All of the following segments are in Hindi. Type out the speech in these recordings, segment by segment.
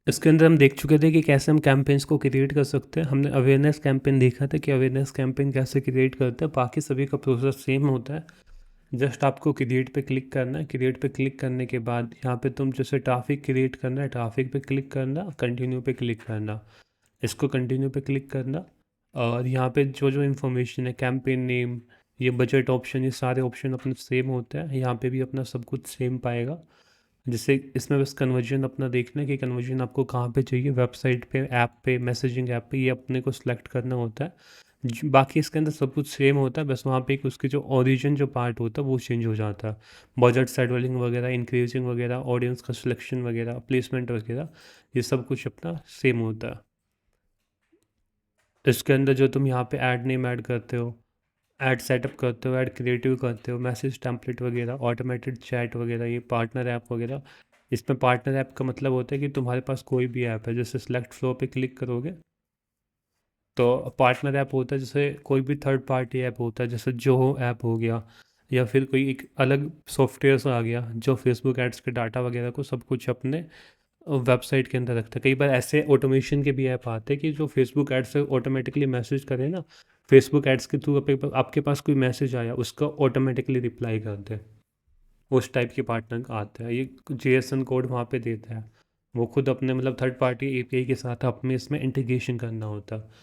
इसके अंदर हम देख चुके थे कि कैसे हम कैंपेन्स को क्रिएट कर सकते हैं। हमने अवेयरनेस कैंपेन देखा था कि अवेयरनेस कैंपेन कैसे क्रिएट करते हैं। बाकी सभी का प्रोसेस सेम होता है। जस्ट आपको क्रिएट पे क्लिक करना है। क्रिएट पे क्लिक करने के बाद यहाँ पे तुम जैसे ट्रैफिक क्रिएट करना है, ट्रैफिक पे क्लिक करना, कंटिन्यू पे क्लिक करना, इसको कंटिन्यू पे क्लिक करना। और यहाँ पे जो जो इन्फॉर्मेशन है, कैंपेन नेम, ये बजट ऑप्शन, ये सारे ऑप्शन अपने सेम होते हैं। यहाँ पे भी अपना सब कुछ सेम पाएगा। जिससे इसमें बस कन्वर्जन अपना देखना है कि कन्वर्जन आपको कहाँ पे चाहिए, वेबसाइट पे, ऐप पे, मैसेजिंग ऐप पे, ये अपने को सिलेक्ट करना होता है। बाकी इसके अंदर सब कुछ सेम होता है, बस वहाँ पे एक उसकी जो ओरिजिन जो पार्ट होता है वो चेंज हो जाता है। बजट शेड्यूलिंग वगैरह, इंक्रीजिंग वगैरह, ऑडियंस का सिलेक्शन वगैरह, प्लेसमेंट वगैरह, ये सब कुछ अपना सेम होता है। इसके अंदर जो तुम यहाँ पे ऐड नेम ऐड करते हो, ऐड सेटअप करते हो, ऐड क्रिएटिव करते हो, मैसेज टेम्पलेट वगैरह, ऑटोमेटेड चैट वगैरह, ये पार्टनर ऐप वगैरह। इसमें पार्टनर ऐप का मतलब होता है कि तुम्हारे पास कोई भी ऐप है, जैसे सेलेक्ट फ्लो पे क्लिक करोगे तो पार्टनर ऐप होता है, जैसे कोई भी थर्ड पार्टी ऐप होता है, जैसे जोहो ऐप हो गया, या फिर कोई एक अलग सॉफ्टवेयर सा आ गया जो फेसबुक एड्स के डाटा वगैरह को सब कुछ अपने वेबसाइट के अंदर रखता है। कई बार ऐसे ऑटोमेशन के भी ऐप आते हैं कि जो फेसबुक एड्स से ऑटोमेटिकली मैसेज करें ना, फेसबुक एड्स के थ्रू आपके पास कोई मैसेज आया उसका ऑटोमेटिकली रिप्लाई करते हैं। उस टाइप के पार्टनर आते हैं, ये जेएसएन कोड वहाँ पे देता है। वो खुद अपने मतलब थर्ड पार्टी एपीआई के साथ अपने इसमें इंटीग्रेशन करना होता है।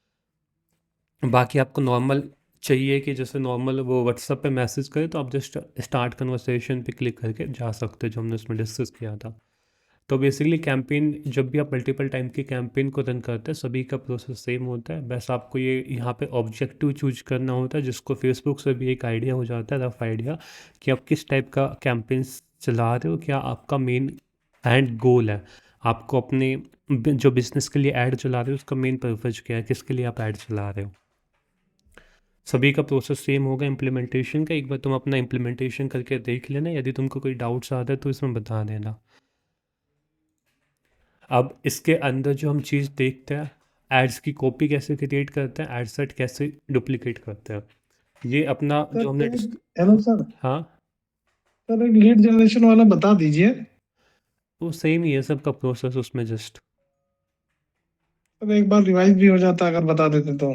बाकी आपको नॉर्मल चाहिए कि जैसे नॉर्मल वो व्हाट्सएप पे मैसेज करे तो आप जस्ट स्टार्ट कन्वर्सेशन पे क्लिक करके जा सकते हो, जो हमने उसमें डिस्कस किया था। तो बेसिकली कैंपेन, जब भी आप मल्टीपल टाइम की कैंपेन को रन करते हैं, सभी का प्रोसेस सेम होता है। बस आपको ये यहाँ पे ऑब्जेक्टिव चूज करना होता है, जिसको फेसबुक से भी एक आइडिया हो जाता है, रफ आइडिया, कि आप किस टाइप का कैंपेन चला रहे हो, क्या आपका मेन एंड गोल है। आपको अपने जो बिजनेस के लिए ऐड चला रहे हो उसका मेन पर्पज क्या है, किसके लिए आप ऐड चला रहे हो। सभी का प्रोसेस सेम होगा इम्प्लीमेंटेशन का। एक बार तुम अपना इम्प्लीमेंटेशन करके देख लेना, यदि तुमको कोई डाउट्स आता है तो इसमें बता देना। अब इसके अंदर जो हम चीज़ देखते हैं, एड्स की कॉपी कैसे क्रिएट करते हैं, एड सेट कैसे डुप्लीकेट करते हैं, ये अपना सर जो हमने हेलो सर। हाँ, सर एक लीड जनरेशन वाला बता दीजिए। वो सेम ही है सबका प्रोसेस उसमें जस्ट। सर एक बार रिवाइज भी हो जाता अगर बता देते तो।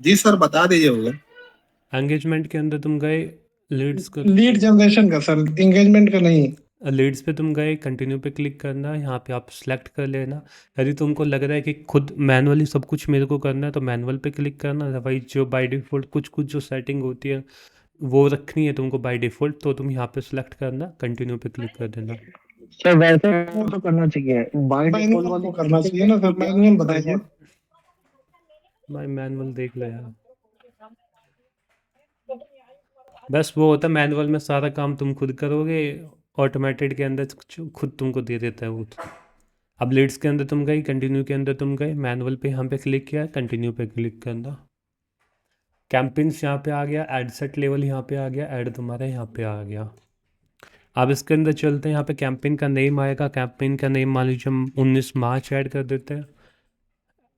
जी सर बता दीजिए होगा। एंगेजमेंट के अंदर तुम गए, लीड्स को, लीड जनरेशन का सर, एंगेजमेंट का नहीं। लीड्स पे तुम गए, कंटिन्यू पे क्लिक करना, यहाँ पे आप सेलेक्ट कर लेना। यदि तुमको लग रहा है कि खुद मैनुअली सब कुछ मेरे को करना है तो मैनुअल पे क्लिक करना। अदरवाइज जो बाय डिफ़ॉल्ट कुछ कुछ जो सेटिंग होती है वो रखनी है तुमको बाय डिफ़ॉल्ट, तो तुम यहाँ पे सेलेक्ट करना, कंटिन्यू पे क्लिक कर देना। सर वैसे वो तो करना चाहिए, बाय डिफॉल्ट मैनुअल वाली को करना चाहिए ना सर, मैनुअल बताइए। भाई मैनुअल देख लो यार, बस वो होता है मैनुअल में सारा काम तुम खुद करोगे, ऑटोमेटेड के अंदर खुद तुमको दे देता है वो तो। अब लीड्स के अंदर तुम गए, कंटिन्यू के अंदर तुम गए, मैनुअल पे यहाँ पे क्लिक किया, कंटिन्यू पे क्लिक करना। कैंपेन्स यहाँ पे आ गया, एड सेट लेवल यहाँ पे आ गया, ऐड तुम्हारा यहाँ पे आ गया। अब इसके अंदर चलते हैं, यहाँ पे कैंपेन का नेम आएगा। कैंपेन का नेम मान लीजिए हम 19 मार्च ऐड कर देते हैं।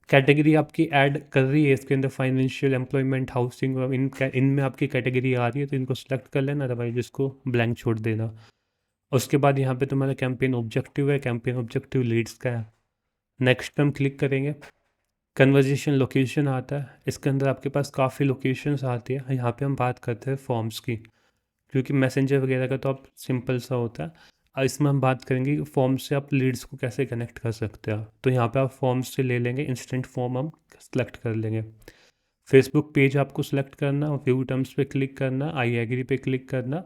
कैटेगरी आपकी ऐड कर रही है इसके अंदर, फाइनेंशियल, एम्प्लॉयमेंट, हाउसिंग, इनमें आपकी कैटेगरी आ रही है तो इनको सेलेक्ट कर लेना, अदरवाइज इसको ब्लैंक छोड़ देना। उसके बाद यहाँ पे तुम्हारा कैंपेन ऑब्जेक्टिव है, कैंपेन ऑब्जेक्टिव लीड्स का है। नेक्स्ट पे हम क्लिक करेंगे, कन्वर्जेशन लोकेशन आता है। इसके अंदर आपके पास काफ़ी लोकेशंस आती है। यहाँ पे हम बात करते हैं फॉर्म्स की, क्योंकि मैसेंजर वगैरह का तो आप सिंपल सा होता है। इसमें हम बात करेंगे कि फॉर्म से आप लीड्स को कैसे कनेक्ट कर सकते हो। तो यहाँ पे आप फॉर्म से ले लेंगे, इंस्टेंट फॉर्म हम सेलेक्ट कर लेंगे। फेसबुक पेज आपको सेलेक्ट करना, व्यू टर्म्स पे क्लिक करना, आई एग्री पे क्लिक करना,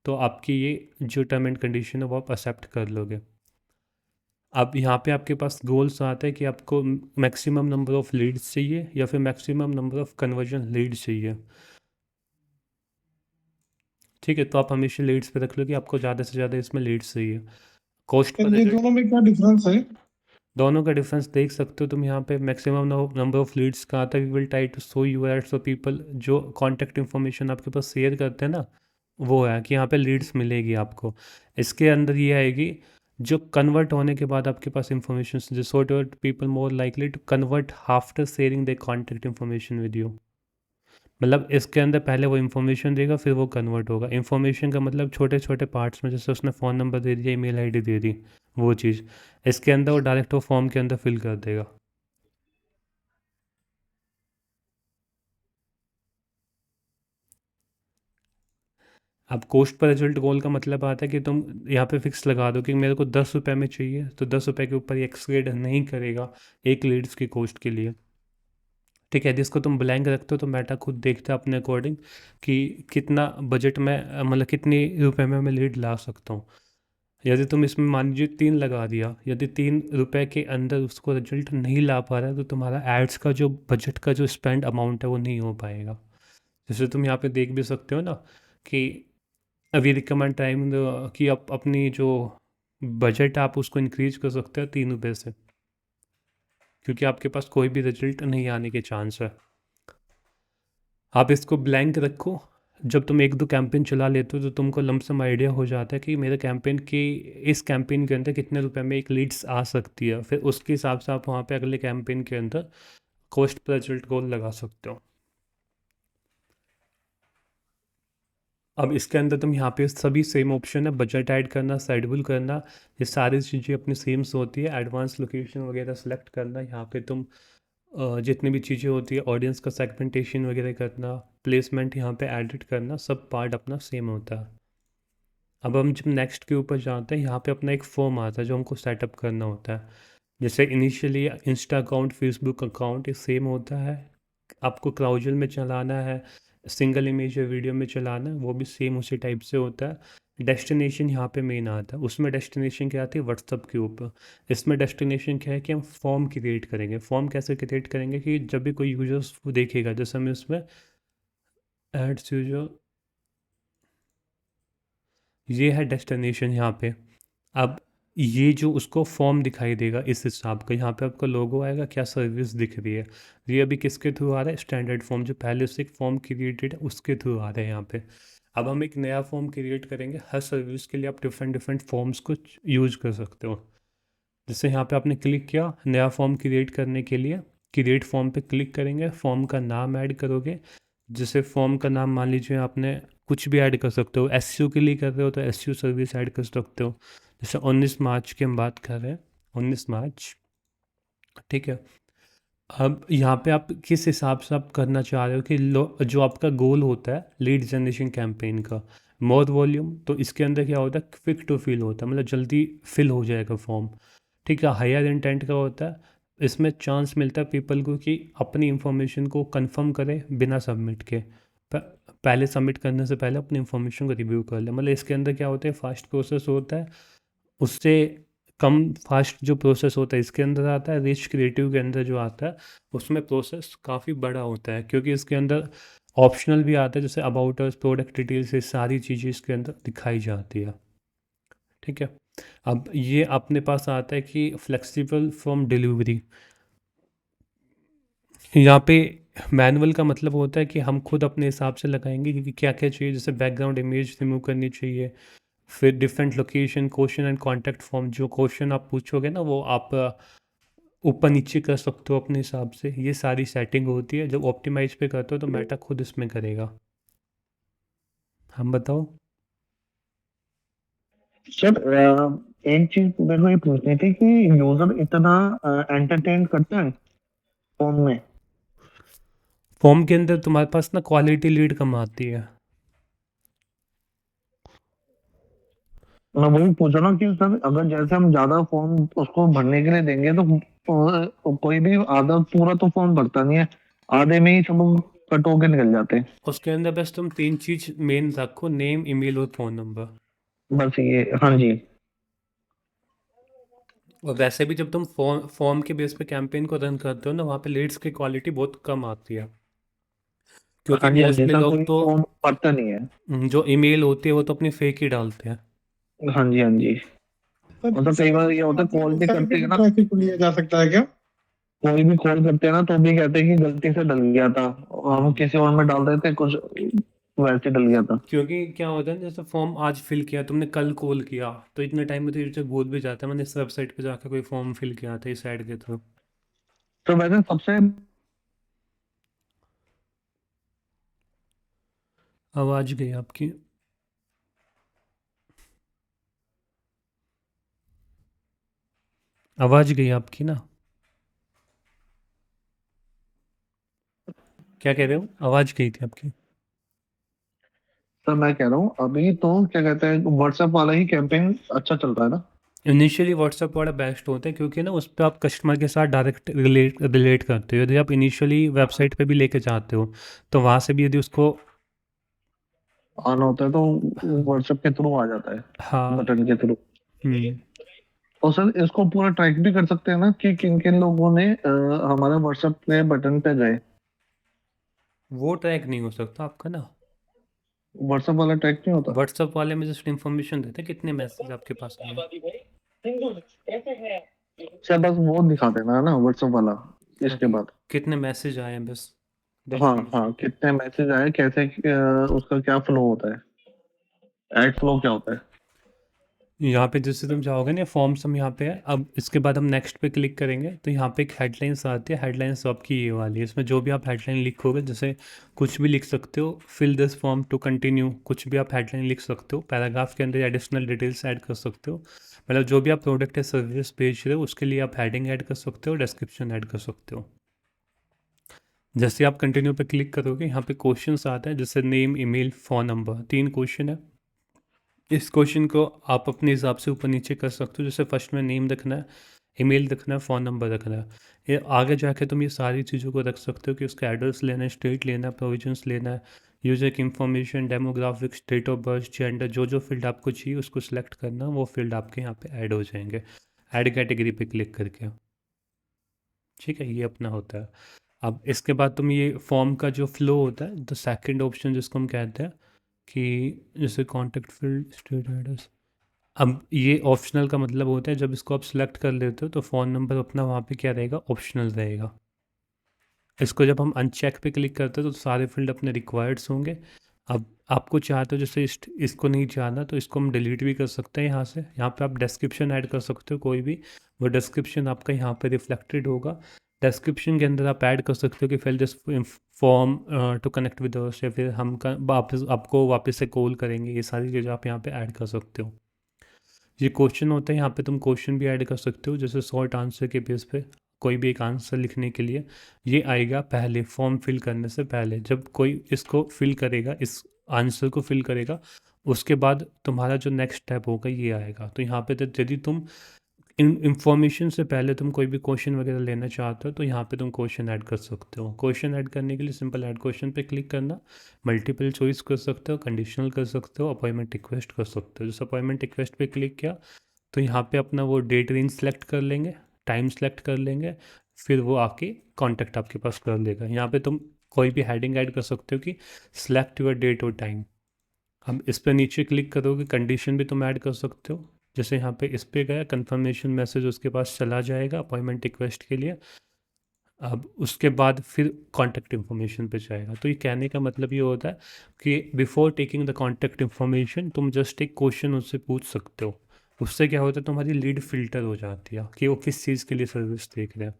तो आपकी ये जो टर्म एंड कंडीशन है वो आप एक्सेप्ट कर लोगे। अब यहाँ पे आपके पास गोल्स आते हैं कि आपको मैक्सिमम नंबर ऑफ़ लीड्स चाहिए या फिर maximum number of conversion leads चाहिए। ठीक है, तो आप हमेशा लीड्स पे रख लो कि आपको ज़्यादा से ज़्यादा इसमें लीड्स चाहिए। कॉस्ट सर पर ये रिजल्ट, दोनों में क्या डिफरेंस है? दोनों का डिफरेंस देख सकते हो तुम यहाँ पे। मैक्सिमम नंबर ऑफ़ लीड्स का आता है, we will try to show you ads for people, जो कॉन्टैक्ट इन्फॉर्मेशन आपके पास शेयर करते हैं ना, वो है कि यहाँ पे लीड्स मिलेगी आपको। इसके अंदर ये आएगी जो कन्वर्ट होने के बाद आपके पास इंफॉर्मेशन, जो sort people more likely to convert after sharing the contact information with you. मतलब इसके अंदर पहले वो इन्फॉर्मेशन देगा, फिर वो कन्वर्ट होगा। इन्फॉर्मेशन का मतलब छोटे-छोटे पार्ट्स में, जैसे उसने फ़ोन नंबर दे दिया, ईमेल आईडी दे दी, वो चीज़। इसके अंदर वो डायरेक्ट वो फॉर्म के अंदर फिल कर देगा। अब कॉस्ट पर रिजल्ट गोल का मतलब आता है कि तुम यहाँ पे फिक्स लगा दो कि मेरे को 10 रुपये में चाहिए, तो 10 रुपये के ऊपर ये एक्सीड नहीं करेगा एक लीड्स की कॉस्ट के लिए। ठीक है, जिसको तुम ब्लैंक रखते हो तो मेटा खुद देखता है अपने अकॉर्डिंग कि कितना बजट में मतलब कितने रुपए में मैं लीड ला सकता हूँ। यदि तुम इसमें मान लीजिए 3 लगा दिया, यदि 3 रुपए के अंदर उसको रिजल्ट नहीं ला पा रहा है, तो तुम्हारा एड्स का जो बजट का जो स्पेंड अमाउंट है वो नहीं हो पाएगा। जैसे तुम यहाँ पे देख भी सकते हो ना कि अभी रिकमेंड टाइम कि आप अपनी जो बजट आप उसको इंक्रीज कर सकते हो 3 रुपये से, क्योंकि आपके पास कोई भी रिजल्ट नहीं आने के चांस है। आप इसको ब्लैंक रखो, जब तुम 1-2 कैंपेन चला लेते हो तो तुमको लमसम आइडिया हो जाता है कि मेरे कैंपेन की इस कैंपेन के अंदर कितने रुपए में एक लीड्स आ सकती है। फिर उसके हिसाब से आप वहाँ पे अगले कैंपेन के अंदर कॉस्ट पर रिजल्ट गोल लगा सकते हो। अब इसके अंदर तुम यहाँ पे सभी सेम ऑप्शन है, बजट ऐड करना, शेड्यूल करना, ये सारी चीज़ें अपनी सेम होती है। एडवांस लोकेशन वगैरह सेलेक्ट करना, यहाँ पे तुम जितनी भी चीज़ें होती है, ऑडियंस का सेगमेंटेशन वगैरह करना, प्लेसमेंट यहाँ पे एडिट करना, सब पार्ट अपना सेम होता है। अब हम जब नेक्स्ट के ऊपर जाते हैं, यहाँ पे अपना एक फॉर्म आता है जो हमको सेटअप करना होता है। जैसे initially Insta account, Facebook account ये सेम होता है, आपको क्राउजल में चलाना है, सिंगल इमेज या वीडियो में चलाना है, वो भी सेम उसी टाइप से होता है। डेस्टिनेशन यहाँ पे मेन आता है, उसमें डेस्टिनेशन क्या आती है व्हाट्सअप के ऊपर। इसमें डेस्टिनेशन क्या है कि हम फॉर्म क्रिएट करेंगे। फॉर्म कैसे क्रिएट करेंगे कि जब भी कोई यूजर्स देखेगा, जैसे हमें उसमें एड्स यूजर, ये है डेस्टिनेशन यहाँ पे। अब ये जो उसको फॉर्म दिखाई देगा इस हिसाब का, यहाँ पे आपका लोगो आएगा, क्या सर्विस दिख रही है। ये अभी किसके थ्रू आ रहा है, स्टैंडर्ड फॉर्म, जो पहले से एक फॉर्म क्रिएटेड है उसके थ्रू आ रहा है यहाँ पे। अब हम एक नया फॉर्म क्रिएट करेंगे, हर सर्विस के लिए आप डिफरेंट डिफरेंट फॉर्म्स को यूज कर सकते हो। जैसे यहाँ पे आपने क्लिक किया नया फॉर्म क्रिएट करने के लिए, क्रिएट फॉर्म पे क्लिक करेंगे, फॉर्म का नाम ऐड करोगे। जैसे फॉर्म का नाम मान लीजिए आपने कुछ भी ऐड कर सकते हो, एसयू के लिए कर रहे हो तो एसयू सर्विस ऐड कर सकते हो। जैसे 19 मार्च की हम बात कर रहे हैं, 19 मार्च, ठीक है। अब यहाँ पे आप किस हिसाब से आप करना चाह रहे हो कि जो आपका गोल होता है लीड जनरेशन कैंपेन का, मोर वॉल्यूम, तो इसके अंदर क्या होता है क्विक टू फिल होता है, मतलब जल्दी फिल हो जाएगा फॉर्म। ठीक है, हायर इंटेंट का होता है, इसमें चांस मिलता है पीपल को कि अपनी इंफॉर्मेशन को कंफर्म करे बिना सबमिट के, पहले सबमिट करने से पहले अपनी इंफॉर्मेशन को रिव्यू कर ले। मतलब इसके अंदर क्या होता है फास्ट प्रोसेस होता है, उससे कम फास्ट जो प्रोसेस होता है इसके अंदर आता है। रिच क्रिएटिव के अंदर जो आता है उसमें प्रोसेस काफ़ी बड़ा होता है, क्योंकि इसके अंदर ऑप्शनल भी आता है, जैसे अबाउट अस, प्रोडक्ट डिटेल्स, ये सारी चीज़ें इसके अंदर दिखाई जाती है। ठीक है, अब ये अपने पास आता है कि फ्लेक्सिबल फ्रॉम डिलीवरी। यहाँ पे मैनुअल का मतलब होता है कि हम खुद अपने हिसाब से लगाएंगे कि क्या क्या चाहिए, जैसे बैकग्राउंड इमेज रिमूव करनी चाहिए, फिर different location, question and contact form, जो क्वेश्चन आप पूछोगे ना वो आप ऊपर नीचे कर सकते हो अपने हिसाब से। ये सारी सेटिंग होती है, जब ऑप्टिमाइज पे करते हो तो मेटा खुद इसमें करेगा। हम बताओ। सर एक चीज मेरे को ये पूछनी थी कि यूजर इतना एंटरटेन करता है फोन में। फॉर्म के अंदर तुम्हारे पास ना क्वालिटी लीड कम आती है। मैं वही पूछ रहा हूँ कि सर अगर जैसे हम ज्यादा फॉर्म उसको भरने के लिए देंगे तो कोई भी आधा पूरा तो फॉर्म भरता नहीं है, आधे में ही सब कट होके निकल जाते हैं। उसके अंदर बस तुम 3 चीज़ मेन रखो, नेम, ईमेल और फ़ोन नंबर। बस ये, हाँ जी। और वैसे भी जब तुम फॉर्म के बेस पे कैंपेन को रन करते हो ना, वहाँ पे लीड्स की क्वालिटी बहुत कम आती है, क्योंकि हाँ जी, हाँ जी, मोस्टली सर लोग कोई तो फॉर्म भरता नहीं है। जो ईमेल होती है वो तो अपनी फेक ही डालते हैं। हाँ जी, हाँ जी। पर मतलब कई बार ये होता है कॉल भी करते हैं ना, ट्रैफिक को लिया जा सकता है क्या? कोई भी कॉल करते हैं ना तो भी कहते हैं कि गलती से डल गया था, और हम किसी और में डाल देते कुछ वैसे डल गया था। क्योंकि क्या होता है, जैसे फॉर्म आज फिल किया तुमने, कल कॉल किया, तो इतने टाइम में तो यूजर भूल भी जाता है मैंने इस वेबसाइट पे जाकर कोई फॉर्म फिल किया था इस ऐड के थ्रू। तो वैसे सबसे आवाज़ गई आपकी। आवाज़ गई आपकी ना। क्या कह रहे हो? आवाज़ गई थी आपकी। सर मैं कह रहा हूँ अभी तो क्या कहते हैं व्हाट्सएप वाला ही कैंपेन अच्छा चल रहा है ना। इनिशियली व्हाट्सएप वाला बेस्ट होता है क्योंकि ना उस पर आप कस्टमर के साथ डायरेक्ट रिलेट करते हो। यदि आप इनिशियली वेबसाइट पे भी लेके जाते हो तो वहाँ से भी यदि उसको आना होता है तो व्हाट्सएप के थ्रू आ जाता है, हाँ। बटन के थ्रू। हम्म, और सर इसको पूरा ट्रैक भी कर सकते हैं ना कि किन किन लोगों ने हमारे व्हाट्सएप पे बटन पे गए। वो ट्रैक नहीं हो सकता आपका ना। व्हाट्सएप वाला ट्रैक नहीं होता। व्हाट्सएप वाले में जस्ट इन्फॉर्मेशन देते हैं कितने मैसेज आपके पास आए हैं। सर बस वो दिखा देना है ना व्हाट्सएप वाला, हाँ, इसके बाद। कितने मैसेज आए हैं बस हाँ डेफिनेशन। हाँ, कितने मैसेज आए, कैसे उसका क्या फ्लो होता है, एड फ्लो क्या होता है। यहाँ पे जैसे तुम जाओगे ना फॉर्म्स हम यहाँ पे है। अब इसके बाद हम नेक्स्ट पे क्लिक करेंगे तो यहाँ पे एक हेडलाइंस आती है। हेडलाइंस आपकी ये वाली है। इसमें जो भी आप हेडलाइन लिखोगे जैसे कुछ भी लिख सकते हो। Fill this form to continue कुछ भी आप हेडलाइन लिख सकते हो। पैराग्राफ के अंदर एडिशनल डिटेल्स ऐड कर सकते हो। मतलब जो भी आप प्रोडक्ट या सर्विस बेच रहे हो उसके लिए आप हेडिंग ऐड कर सकते हो, डिस्क्रिप्शन ऐड कर सकते हो। जैसे आप कंटिन्यू पे क्लिक करोगे यहाँ पे क्वेश्चंस आते हैं जैसे name, email, phone number. 3 question है। इस क्वेश्चन को आप अपने हिसाब से ऊपर नीचे कर सकते हो। जैसे फर्स्ट में नेम रखना है, ईमेल रखना है, फ़ोन नंबर रखना है। ये आगे जाके तुम ये सारी चीज़ों को रख सकते हो कि उसका एड्रेस लेना है, स्टेट लेना है, प्रोविजंस लेना है, यूजर की information, demographics, date of birth, gender. जो जो फील्ड आपको चाहिए उसको सिलेक्ट करना, वो फील्ड आपके यहाँ पे ऐड हो जाएंगे ऐड कैटेगरी पे क्लिक करके। ठीक है, ये अपना होता है। अब इसके बाद तुम ये फॉर्म का जो फ्लो होता है, द सेकंड ऑप्शन जिसको हम कहते हैं कि जैसे कॉन्टैक्ट फील्ड, स्टेट एड्रेस। अब ये ऑप्शनल का मतलब होता है जब इसको आप सिलेक्ट कर लेते हो तो फ़ोन नंबर अपना वहाँ पे क्या रहेगा, ऑप्शनल रहेगा। इसको जब हम अनचेक पे क्लिक करते हैं तो सारे फील्ड अपने रिक्वायर्ड्स होंगे। अब आपको चाहते हो जैसे इसको नहीं जाना तो इसको हम डिलीट भी कर सकते हैं यहाँ से। यहाँ पे आप डिस्क्रिप्शन ऐड कर सकते हो कोई भी। वो डिस्क्रिप्शन आपका यहाँ पे रिफ्लेक्टेड होगा। डिस्क्रिप्शन के अंदर आप ऐड कर सकते हो कि fill this form to connect with us, या फिर हम वापस आपको वापस से कॉल करेंगे। ये सारी चीज़ें आप यहाँ पे ऐड कर सकते हो। ये क्वेश्चन होता है, यहाँ पे तुम क्वेश्चन भी ऐड कर सकते हो जैसे शॉर्ट आंसर के बेस पे कोई भी एक आंसर लिखने के लिए। ये आएगा पहले फॉर्म फिल करने से पहले। जब कोई इसको फिल करेगा, इस आंसर को फिल करेगा, उसके बाद तुम्हारा जो नेक्स्ट स्टेप होगा ये आएगा। तो यहाँ पे यदि तुम इन इंफॉर्मेशन से पहले तुम कोई भी क्वेश्चन वगैरह लेना चाहते हो तो यहाँ पे तुम क्वेश्चन ऐड कर सकते हो। क्वेश्चन ऐड करने के लिए सिंपल ऐड क्वेश्चन पे क्लिक करना। मल्टीपल चॉइस कर सकते हो, कंडीशनल कर सकते हो, अपॉइंटमेंट रिक्वेस्ट कर सकते हो। जैसे अपॉइंटमेंट रिक्वेस्ट पे क्लिक किया तो यहाँ पे अपना वो डेट रेंज सेलेक्ट कर लेंगे, टाइम सेलेक्ट कर लेंगे, फिर वो आके कांटेक्ट आपके पास कर लेगा। यहाँ पे तुम कोई भी हेडिंग ऐड कर सकते हो कि सिलेक्ट योर डेट और टाइम। हम इस पर नीचे क्लिक करोगे, कंडीशन भी तुम ऐड कर सकते हो। जैसे यहाँ पे इस पे गया कंफर्मेशन मैसेज उसके पास चला जाएगा अपॉइंटमेंट रिक्वेस्ट के लिए। अब उसके बाद फिर कॉन्टैक्ट इन्फॉर्मेशन पे जाएगा। तो ये कहने का मतलब ये होता है कि before taking the contact information तुम जस्ट एक क्वेश्चन उससे पूछ सकते हो। उससे क्या होता है, तुम्हारी लीड फिल्टर हो जाती है कि वो किस चीज़ के लिए सर्विस देख रहे हैं।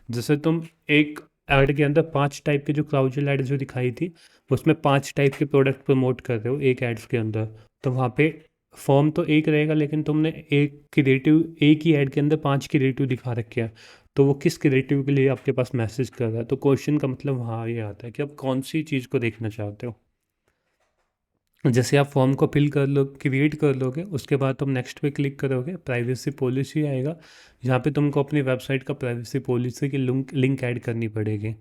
जैसे तुम एक ऐड के अंदर 5 टाइप के जो क्लाउजल ऐड जो दिखाई थी उसमें 5 टाइप के प्रोडक्ट प्रमोट कर रहे हो एक एड्स के अंदर। तो वहाँ पे फॉर्म तो एक रहेगा लेकिन तुमने एक क्रिएटिव, एक ही ऐड के अंदर 5 क्रिएटिव दिखा रखे हैं। तो वो किस क्रिएटिव के लिए आपके पास मैसेज कर रहा है। तो क्वेश्चन का मतलब वहाँ ये आता है कि आप कौन सी चीज़ को देखना चाहते हो। जैसे आप फॉर्म को फिल कर लो, क्रिएट कर लोगे, उसके बाद तुम नेक्स्ट पे क्लिक करोगे, प्राइवेसी पॉलिसी आएगा। यहाँ पे तुमको अपनी वेबसाइट का प्राइवेसी पॉलिसी की लिंक ऐड करनी पड़ेगी।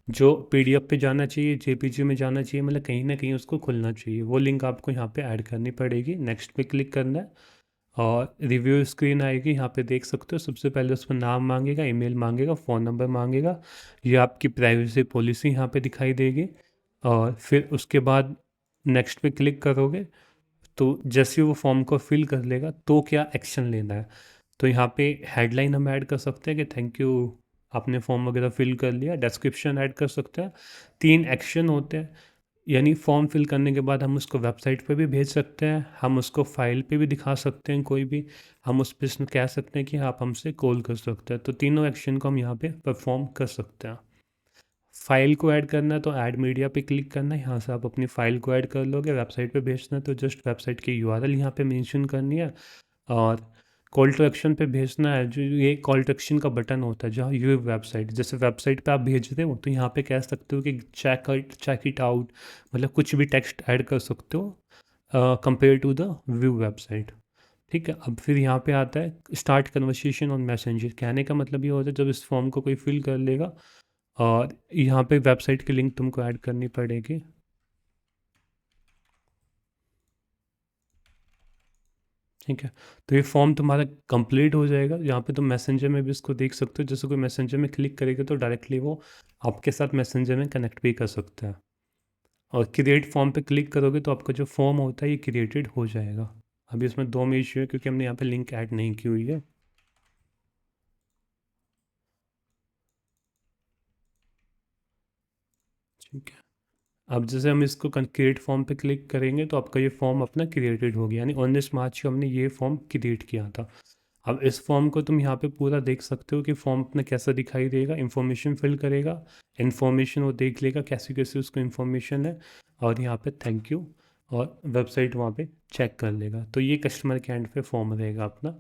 जो पीडीएफ पे जाना चाहिए, जेपीजी में जाना चाहिए, मतलब कहीं ना कहीं उसको खुलना चाहिए। वो लिंक आपको यहाँ पे ऐड करनी पड़ेगी। नेक्स्ट पे क्लिक करना है और रिव्यू स्क्रीन आएगी। यहाँ पे देख सकते हो सबसे पहले उसमें नाम मांगेगा, ईमेल मांगेगा, फ़ोन नंबर मांगेगा। ये आपकी प्राइवेसी पॉलिसी यहाँ पे दिखाई देगी। और फिर उसके बाद नेक्स्ट पे क्लिक करोगे तो जैसे ही वो फॉर्म को फिल कर लेगा तो क्या एक्शन लेना है। तो यहाँ पे हेडलाइन हम ऐड कर सकते हैं कि थैंक यू आपने फॉर्म वगैरह फिल कर लिया। डिस्क्रिप्शन ऐड कर सकते हैं। 3 एक्शन होते हैं, यानी फॉर्म फिल करने के बाद हम उसको वेबसाइट पे भी भेज सकते हैं, हम उसको फाइल पे भी दिखा सकते हैं कोई भी, हम उस पर कह सकते हैं कि आप हमसे कॉल कर सकते हैं। तो तीनों एक्शन को हम यहाँ पे परफॉर्म कर सकते हैं। फाइल को ऐड करना है तो ऐड मीडिया पे क्लिक करना है, यहाँ से आप अपनी फाइल को ऐड कर लोगे। वेबसाइट पे भेजना है तो जस्ट वेबसाइट की यूआरएल यहाँ पे मेंशन करनी है, और कॉल टू एक्शन पे भेजना है। जो ये कॉल टू एक्शन का बटन होता है जहाँ ये वेबसाइट, जैसे वेबसाइट पे आप भेज रहे हो तो यहाँ पे कह सकते हो कि चेक इट आउट, मतलब कुछ भी टेक्स्ट ऐड कर सकते हो compare to the view website. ठीक है, अब फिर यहाँ पे आता है स्टार्ट कन्वर्सेशन ऑन मैसेंजर। कहने का मतलब ये होता है जब इस फॉर्म को कोई फिल कर लेगा और यहाँ पे वेबसाइट की लिंक तुमको ऐड करनी पड़ेगी। ठीक है, तो ये फॉर्म तुम्हारा कंप्लीट हो जाएगा। यहाँ पे तुम मैसेंजर में भी इसको देख सकते हो, जैसे कोई मैसेंजर में क्लिक करेगा तो डायरेक्टली वो आपके साथ मैसेंजर में कनेक्ट भी कर सकता है। और क्रिएट फॉर्म पे क्लिक करोगे तो आपका जो फॉर्म होता है ये क्रिएटेड हो जाएगा। अभी इसमें 2 में इशू है क्योंकि हमने यहाँ पे लिंक ऐड नहीं की हुई है। ठीक है, अब जैसे हम इसको क्रिएट फॉर्म पे क्लिक करेंगे तो आपका ये फॉर्म अपना क्रिएटेड हो गया, यानी 19 मार्च को हमने ये फॉर्म क्रिएट किया था। अब इस फॉर्म को तुम यहाँ पे पूरा देख सकते हो कि फॉर्म अपना कैसा दिखाई देगा। इन्फॉर्मेशन फिल करेगा, इन्फॉर्मेशन वो देख लेगा कैसी कैसी उसको इन्फॉर्मेशन है, और यहाँ पे थैंक यू और वेबसाइट वहाँ पे चेक कर लेगा। तो ये कस्टमर के एंड पे फॉर्म रहेगा अपना।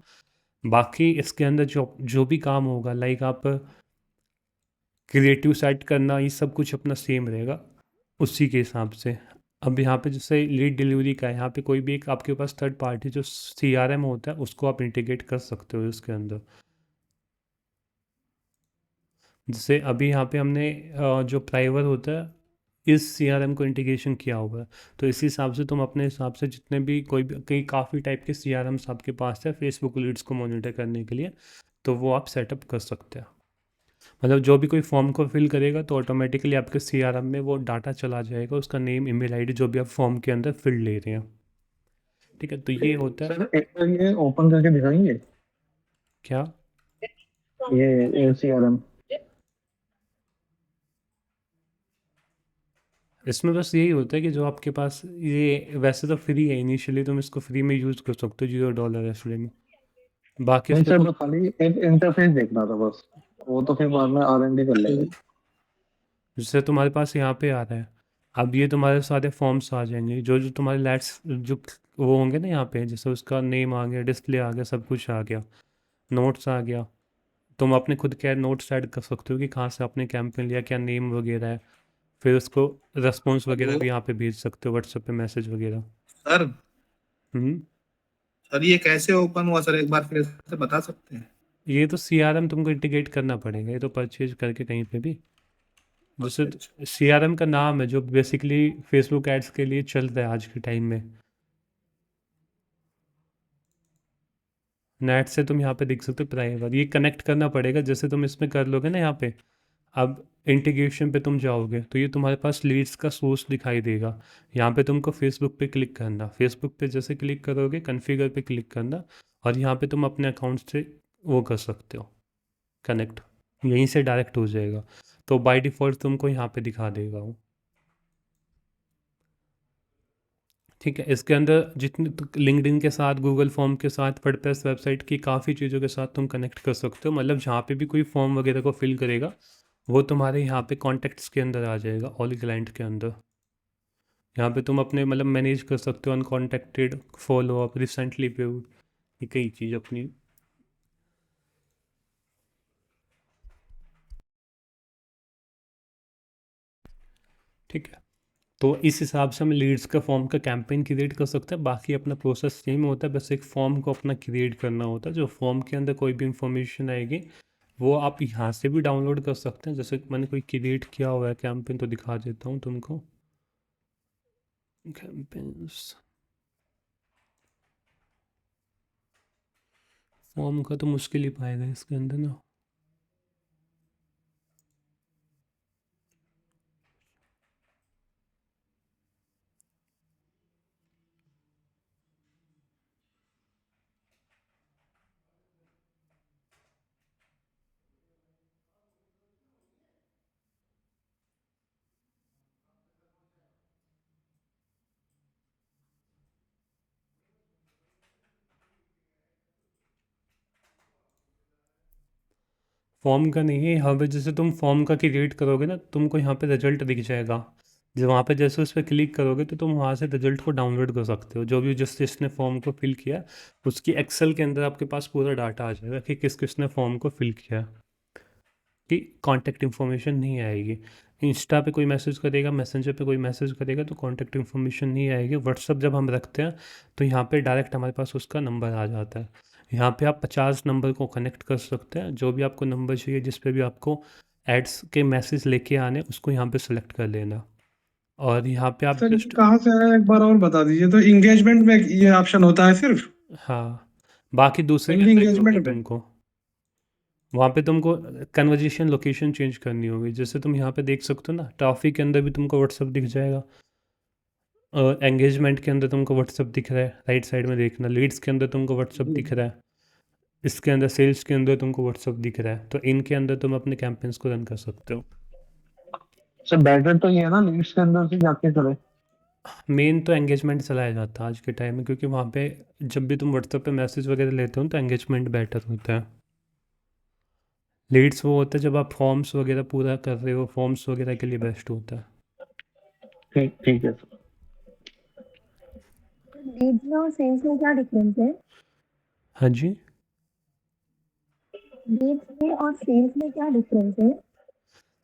बाकी इसके अंदर जो जो भी काम होगा, लाइक आप क्रिएटिव साइट करना, ये सब कुछ अपना सेम रहेगा उसी के हिसाब से। अब यहाँ पे जैसे लीड डिलीवरी का है, यहाँ पे कोई भी एक आपके पास थर्ड पार्टी जो सीआरएम होता है उसको आप इंटीग्रेट कर सकते हो इसके अंदर। जैसे अभी यहाँ पे हमने जो प्राइवर होता है इस सीआरएम को इंटीग्रेशन किया हुआ है, तो इसी हिसाब से तुम अपने हिसाब से जितने भी कोई भी कई काफ़ी टाइप के सीआरएम्स आपके पास है फेसबुक लीड्स को मॉनिटर करने के लिए, तो वो आप सेटअप कर सकते हैं। मतलब जो भी कोई फॉर्म को फिल करेगा तो ऑटोमेटिकली आपके सीआरएम में वो डाटा चला जाएगा, उसका नेम, ईमेल आईडी, जो भी आप फॉर्म के अंदर फिल ले रहे हैं। ठीक है, तो ये होता है। सर एक बार ये ओपन करके दिखाएंगे क्या? ये सीआरएम? इसमें बस यही होता है कि जो आपके पास ये वैसे तो फ्री है, इनिशियली तुम इसको फ्री में यूज़ कर सकते हो, $0 है फ्री में। बाकी नहीं इसमें सर, कुछ मैं खाली एक इंटरफेस देखना था बस, वो तो फिर बाद में R&D कर लेंगे। जैसे तुम्हारे पास यहाँ पे आ रहा है, अब ये तुम्हारे सारे फॉर्म्स आ जाएंगे जो जो तुम्हारे लेट्स जो वो होंगे ना यहाँ पे, जैसे उसका नेम आ गया, डिस्प्ले आ गया, सब कुछ आ गया, नोट्स आ गया। तुम अपने खुद के नोट्स ऐड कर सकते हो कि कहाँ से आपने कैंपेन लिया, क्या नेम वगैरह है। फिर उसको रेस्पॉन्स वगैरह हेलो भी यहाँ पे भेज सकते हो, व्हाट्सएप पे मैसेज वगैरह। सर। हम्म। सर ये कैसे ओपन हुआ सर, एक बार फिर से बता सकते हैं? ये तो सीआरएम तुमको इंटीग्रेट करना पड़ेगा, ये तो परचेज करके कहीं पे भी। जैसे अच्छा अच्छा। सीआरएम का नाम है जो बेसिकली फेसबुक एड्स के लिए चल रहा है आज के टाइम में। नेट से तुम यहाँ पे देख सकते हो प्राइवर, ये कनेक्ट करना पड़ेगा। जैसे तुम इसमें कर लोगे ना यहाँ पे, अब इंटीग्रेशन पे तुम जाओगे तो ये तुम्हारे पास लीड्स का सोर्स दिखाई देगा। यहाँ पे तुमको फेसबुक पे क्लिक करना, फेसबुक पे जैसे क्लिक करोगे कॉन्फ़िगर पे क्लिक करना, और यहाँ पे तुम अपने अकाउंट से वो कर सकते हो कनेक्ट, यहीं से डायरेक्ट हो जाएगा। तो बाय डिफ़ॉल्ट तुमको यहाँ पे दिखा देगा वो। ठीक है, इसके अंदर जितने लिंक्डइन के साथ, गूगल फॉर्म के साथ, वर्डप्रेस वेबसाइट की काफ़ी चीज़ों के साथ तुम कनेक्ट कर सकते हो। मतलब जहाँ पे भी कोई फॉर्म वगैरह को फिल करेगा वो तुम्हारे यहाँ पे कॉन्टैक्ट्स के अंदर आ जाएगा, ऑल क्लाइंट के अंदर। यहाँ पे तुम अपने मतलब मैनेज कर सकते हो अनकॉन्टैक्टेड, फॉलो अप, रिसेंटली व्यूड, ये कई चीज़ अपनी। ठीक है, तो इस हिसाब से हम लीड्स का फॉर्म का कैंपेन क्रिएट कर सकते हैं। बाकी अपना प्रोसेस सेम होता है, बस एक फॉर्म को अपना क्रिएट करना होता है। जो फॉर्म के अंदर कोई भी इंफॉर्मेशन आएगी वो आप यहाँ से भी डाउनलोड कर सकते हैं। जैसे मैंने कोई क्रिएट किया हुआ है कैंपेन, तो दिखा देता हूँ तुमको। कैंपेन्स फॉर्म का तो मुश्किल ही पाएगा इसके अंदर ना। फॉर्म का नहीं है यहाँ पे, जैसे तुम फॉर्म का क्रिएट करोगे ना, तुमको यहाँ पे रिजल्ट दिख जाएगा। जब वहाँ पे जैसे उस पर क्लिक करोगे तो तुम वहाँ से रिजल्ट को डाउनलोड कर सकते हो। जो भी जिसने फॉर्म को फिल किया, उसकी एक्सेल के अंदर आपके पास पूरा डाटा आ जाएगा कि किस किसने फॉर्म को फिल किया। कि कांटेक्ट इन्फॉर्मेशन नहीं आएगी। इंस्टा पे कोई मैसेज करेगा, मैसेंजर पे कोई मैसेज करेगा तो कांटेक्ट इन्फॉर्मेशन नहीं आएगी। व्हाट्सअप जब हम रखते हैं तो यहाँ पे डायरेक्ट हमारे पास उसका नंबर आ जाता है। यहाँ पे आप 50 नंबर को कनेक्ट कर सकते हैं। जो भी आपको नंबर चाहिए जिस पे भी आपको एड्स के मैसेज लेके आने, उसको यहाँ पे सेलेक्ट कर लेना। और यहाँ पे आप सर ये जस्ट, कहाँ से आया एक बार और बता दीजिए। तो इंगेजमेंट में ये ऑप्शन होता है सिर्फ? हाँ, बाकी दूसरे के ओनली अंदर नहीं होगा इंगेजमेंट में? तुमको। वहाँ पे तुमको कन्वर्जेशन लोकेशन चेंज करनी होगी। जैसे तुम यहाँ पे देख सकते हो ना, ट्रैफिक के अंदर भी तुमको व्हाट्सअप दिख जाएगा। एंगेजमेंट के अंदर तुमको व्हाट्सअप दिख रहा है, राइट साइड में देखना। लीड्स के अंदर तुमको व्हाट्सअप जी। दिख रहा है। इसके अंदर सेल्स के अंदर तुमको व्हाट्सअप दिख रहा है। तो इनके अंदर तुम अपने कैंपेन्स को रन कर सकते हो। सर बेटर तो ये है ना लीड्स के अंदर से जाके करें। मेन तो एंगेजमेंट चलाया जाता है आज के टाइम में, क्योंकि वहाँ पे जब भी तुम व्हाट्सअप पे मैसेज वगैरह लेते हो तो एंगेजमेंट बेटर होता है। लीड्स वो होता है जब आप फॉर्म्स वगैरह पूरा कर रहे हो, फॉर्म्स वगैरह के लिए बेस्ट होता है। ठीक ठीक है सर। लीड्स में और सेल्स में क्या डिफरेंस है? हाँ जी। लीड्स में और सेल्स में क्या डिफरेंस है?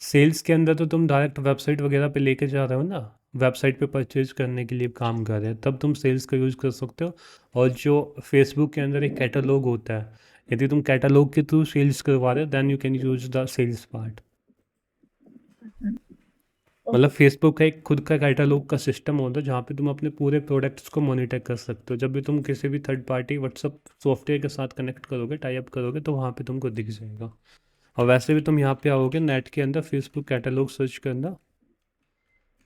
सेल्स के अंदर तो तुम डायरेक्ट वेबसाइट वगैरह पे लेके जा रहे हो ना, वेबसाइट पे परचेज करने के लिए काम कर रहे हैं, तब तुम सेल्स का यूज़ कर सकते हो। और जो फेसबुक के अंदर एक कैटलॉग होता है, यदि तुम कैटलॉग के थ्रू सेल्स करवा रहे हो then you can use the sales part. मतलब फेसबुक का एक खुद का कैटलॉग का सिस्टम होता है जहाँ पे तुम अपने पूरे प्रोडक्ट्स को मॉनिटर कर सकते हो। जब भी तुम किसी भी थर्ड पार्टी व्हाट्सअप सॉफ्टवेयर के साथ कनेक्ट करोगे, टाई अप करोगे, तो वहाँ पे तुमको दिख जाएगा। और वैसे भी तुम यहाँ पे आओगे नेट के अंदर, फेसबुक कैटलॉग सर्च करना।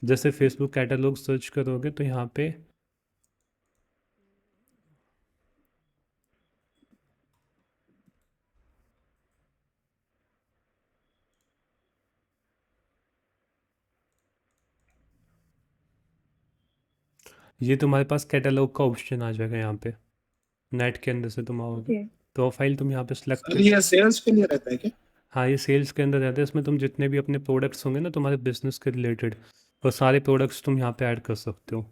जैसे फेसबुक कैटलॉग सर्च करोगे तो यहाँ पे ये तुम्हारे पास कैटलॉग का ऑप्शन आ जाएगा। यहाँ पे नेट के अंदर से तुम आओगे, ओके। प्रोफाइल तुम यहाँ पे सेलेक्ट सर कर। ये सेल्स के लिए रहता है क्या? हाँ, ये सेल्स के अंदर रहता है। इसमें तुम जितने भी अपने प्रोडक्ट्स होंगे ना तुम्हारे बिजनेस के रिलेटेड, वो सारे प्रोडक्ट्स तुम यहाँ पे ऐड कर सकते हो।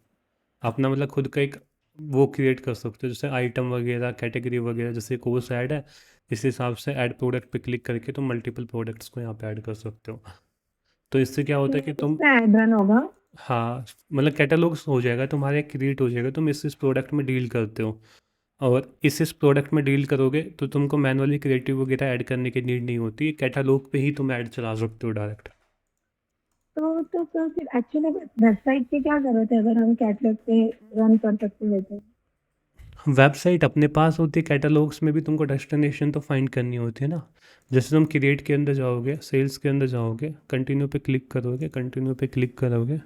अपना मतलब खुद का एक वो क्रिएट कर सकते हो, जैसे आइटम वगैरह, कैटेगरी वगैरह। जैसे कोर्स ऐड है, इस हिसाब से ऐड प्रोडक्ट पे क्लिक करके तुम मल्टीपल प्रोडक्ट्स को यहाँ पे ऐड कर सकते हो। तो इससे क्या होता है कि तुम, इसमें ऐड रन होगा? हाँ, मतलब कैटलॉग्स हो जाएगा तुम्हारे, क्रिएट हो जाएगा। तुम इस प्रोडक्ट में डील करते हो और इस प्रोडक्ट में डील करोगे तो तुमको मैनुअली क्रिएटिव वगैरह ऐड करने की नीड नहीं होती। कैटलॉग पे ही तुम ऐड चला सकते हो डायरेक्ट। तो फिर एक्चुअली वेबसाइट की क्या जरूरत है अगर हम कैटलॉग पे रन कर सकते हैं तो? वेबसाइट अपने पास होती है, कैटलॉग्स में भी तुमको डेस्टिनेशन तो फाइंड करनी होती है ना। जैसे तुम क्रिएट के अंदर जाओगे, सेल्स के अंदर जाओगे, कंटिन्यू पे क्लिक करोगे, कंटिन्यू पे क्लिक करोगे।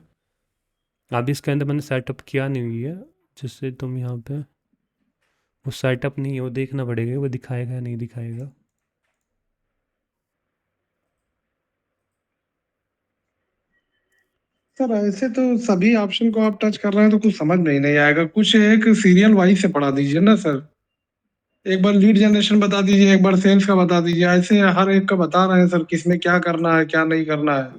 अभी इसके अंदर मैंने सेटअप किया नहीं हुई है, जिससे तुम यहाँ पे, वो सेटअप नहीं है, वो देखना पड़ेगा वो दिखाएगा या नहीं दिखाएगा। सर ऐसे तो सभी ऑप्शन को आप टच कर रहे हैं तो कुछ समझ में ही नहीं आएगा। कुछ एक सीरियल वाइज से पढ़ा दीजिए ना सर। एक बार लीड जनरेशन बता दीजिए, एक बार सेल्स का बता दीजिए। ऐसे हर एक का बता रहे हैं सर, किसमें क्या करना है क्या नहीं करना है।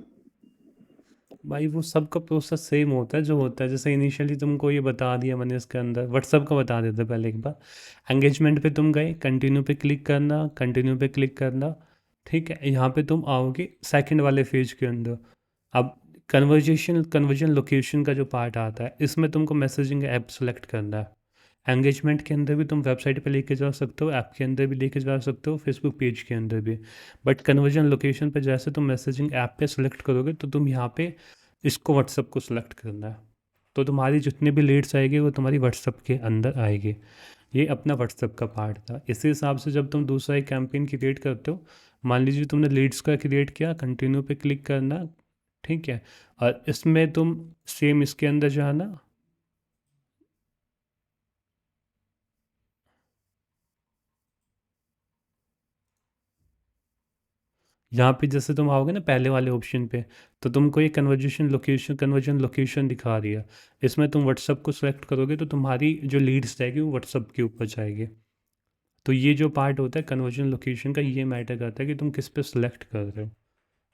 भाई वो सबका प्रोसेस सेम होता है जो होता है। जैसे इनिशियली तुमको ये बता दिया मैंने, इसके अंदर व्हाट्सअप का बता देते पहले एक बार। एंगेजमेंट पे तुम गए, कंटिन्यू पे क्लिक करना, कंटिन्यू पे क्लिक करना। ठीक है, यहाँ पे तुम आओगे सेकंड वाले फेज के अंदर। अब कन्वर्जन लोकेशन का जो पार्ट आता है, इसमें तुमको मैसेजिंग ऐप सेलेक्ट करना है। एंगेजमेंट के अंदर भी तुम वेबसाइट पे लेके जा सकते हो, ऐप के अंदर भी लेके जा सकते हो, फेसबुक पेज के अंदर भी। बट कन्वर्जन लोकेशन पे जैसे तुम मैसेजिंग ऐप पे सेलेक्ट करोगे तो तुम यहाँ पे इसको व्हाट्सअप को सिलेक्ट करना है। तो तुम्हारी जितनी भी लीड्स आएगी वो तुम्हारी व्हाट्सअप के अंदर आएगी। ये अपना व्हाट्सअप का पार्ट था। इसी हिसाब से जब तुम दूसरा एक कैंपेन क्रिएट करते हो, मान लीजिए तुमने लीड्स का क्रिएट किया, कंटिन्यू पे क्लिक करना। ठीक है, और इसमें तुम सेम इसके अंदर जाना। यहाँ पे जैसे तुम आओगे ना पहले वाले ऑप्शन पे, तो तुमको ये कन्वर्जन लोकेशन दिखा रही है। इसमें तुम व्हाट्सअप को सिलेक्ट करोगे तो तुम्हारी जो लीड्स जाएगी वो व्हाट्सअप के ऊपर जाएगी। तो ये जो पार्ट होता है कन्वर्जन लोकेशन का, ये मैटर करता है कि तुम किस पे सिलेक्ट कर रहे हो।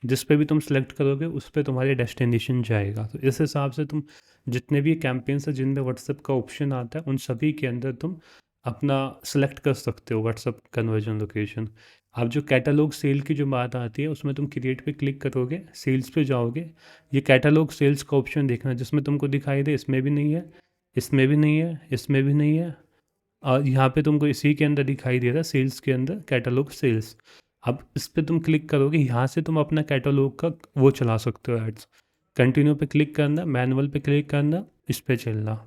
जिस पे भी तुम सेलेक्ट करोगे उस पे तुम्हारे डेस्टिनेशन जाएगा। तो इस हिसाब से तुम जितने भी कैंपेन्स हैं जिनमें व्हाट्सएप का ऑप्शन आता है, उन सभी के अंदर तुम अपना सेलेक्ट कर सकते हो व्हाट्सएप कन्वर्जन लोकेशन। अब जो कैटलॉग सेल की जो बात आती है, उसमें तुम क्रिएट पे क्लिक करोगे, सेल्स पे जाओगे, ये कैटलॉग सेल्स का ऑप्शन देखना जिसमें तुमको दिखाई दे इसमें भी नहीं है, इसमें भी नहीं है, इसमें भी नहीं है, और यहाँ पे तुमको इसी के अंदर दिखाई दे रहा है सेल्स के अंदर कैटलॉग सेल्स। अब इस पे तुम क्लिक करोगे, यहाँ से तुम अपना कैटलॉग का वो चला सकते हो एड्स। कंटिन्यू पे क्लिक करना, मैनुअल पे क्लिक करना, इस पे चलना।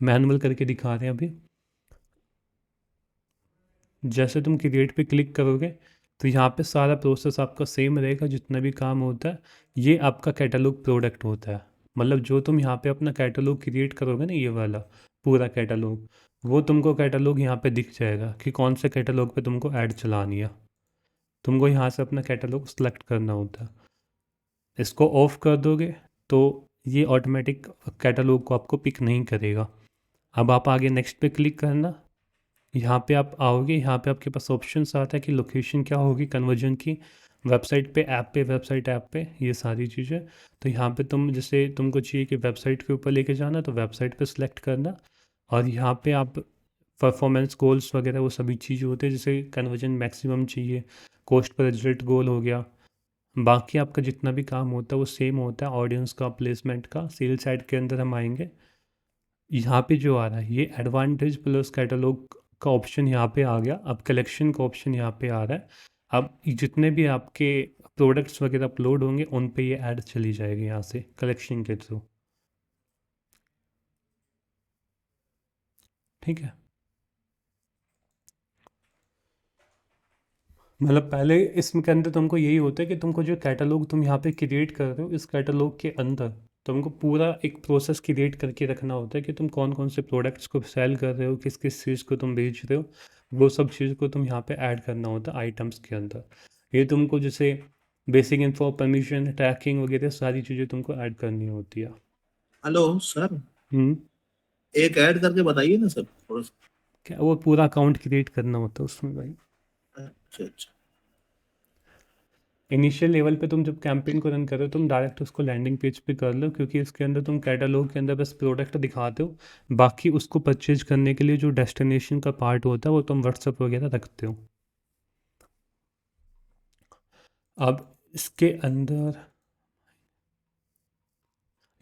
मैनुअल करके दिखा रहे हैं अभी। जैसे तुम क्रिएट पे क्लिक करोगे तो यहाँ पे सारा प्रोसेस आपका सेम रहेगा, जितना भी काम होता है ये आपका कैटलॉग प्रोडक्ट होता है। मतलब जो तुम यहाँ पे अपना कैटलॉग क्रिएट करोगे ना, ये वाला पूरा कैटलॉग, वो तुमको कैटलॉग यहाँ पे दिख जाएगा कि कौन से कैटलॉग पे तुमको ऐड चलानी है। तुमको यहाँ से अपना कैटलॉग सेलेक्ट करना होता है। इसको ऑफ कर दोगे तो ये ऑटोमेटिक कैटलॉग को आपको पिक नहीं करेगा। अब आप आगे नेक्स्ट पे क्लिक करना, यहाँ पे आप आओगे, यहाँ पे आपके पास ऑप्शंस आता है कि लोकेशन क्या होगी कन्वर्जन की, वेबसाइट पे, ऐप पे, वेबसाइट ऐप पे, ये सारी चीज़ें। तो यहाँ पे तुम जैसे तुमको चाहिए कि वेबसाइट के ऊपर लेके जाना, तो वेबसाइट पे सिलेक्ट करना, और यहाँ पे आप परफॉर्मेंस गोल्स वगैरह वो सभी चीज़ होते हैं, जैसे कन्वर्जन मैक्सिमम चाहिए, कॉस्ट पर रिजल्ट गोल हो गया, बाकी आपका जितना भी काम होता है वो सेम होता है। ऑडियंस का, प्लेसमेंट का, सेल्स साइड के अंदर हम आएंगे। यहाँ पे जो आ रहा है ये एडवांटेज प्लस कैटलॉग का ऑप्शन यहाँ पे आ गया। अब कलेक्शन का ऑप्शन यहाँ पे आ रहा है। अब जितने भी आपके प्रोडक्ट्स वगैरह अपलोड होंगे उन पे ये ऐड चली जाएगी यहाँ से कलेक्शन के थ्रू। ठीक है, मतलब पहले इसमें के अंदर तुमको यही होता है कि तुमको जो कैटलॉग तुम यहाँ पे क्रिएट कर रहे हो, इस कैटलॉग के अंदर तुमको पूरा एक प्रोसेस क्रिएट करके रखना होता है कि तुम कौन कौन से प्रोडक्ट्स को सेल कर रहे हो, किस किस चीज़ को तुम बेच रहे हो, वो सब चीज़ को तुम यहाँ पे ऐड करना होता है आइटम्स के अंदर। ये तुमको जैसे बेसिक इन्फो, परमिशन, ट्रैकिंग वगैरह सारी चीज़ें तुमको ऐड करनी होती है। हेलो सर, हम्म, एक ऐड करके बताइए ना सर थोड़ा सा। क्या वो पूरा अकाउंट क्रिएट करना होता है उसमें भाई। अच्छा अच्छा। इनिशियल लेवल पे तुम जब कैंपेन को रन कर रहे हो, तुम डायरेक्ट उसको लैंडिंग पेज पे कर लो, क्योंकि इसके अंदर तुम कैटलॉग के अंदर बस प्रोडक्ट दिखाते हो, बाकी उसको परचेज करने के लिए जो डेस्टिनेशन का पार्ट होता है वो तुम व्हाट्सएप वगैरह रखते हो। अब इसके अंदर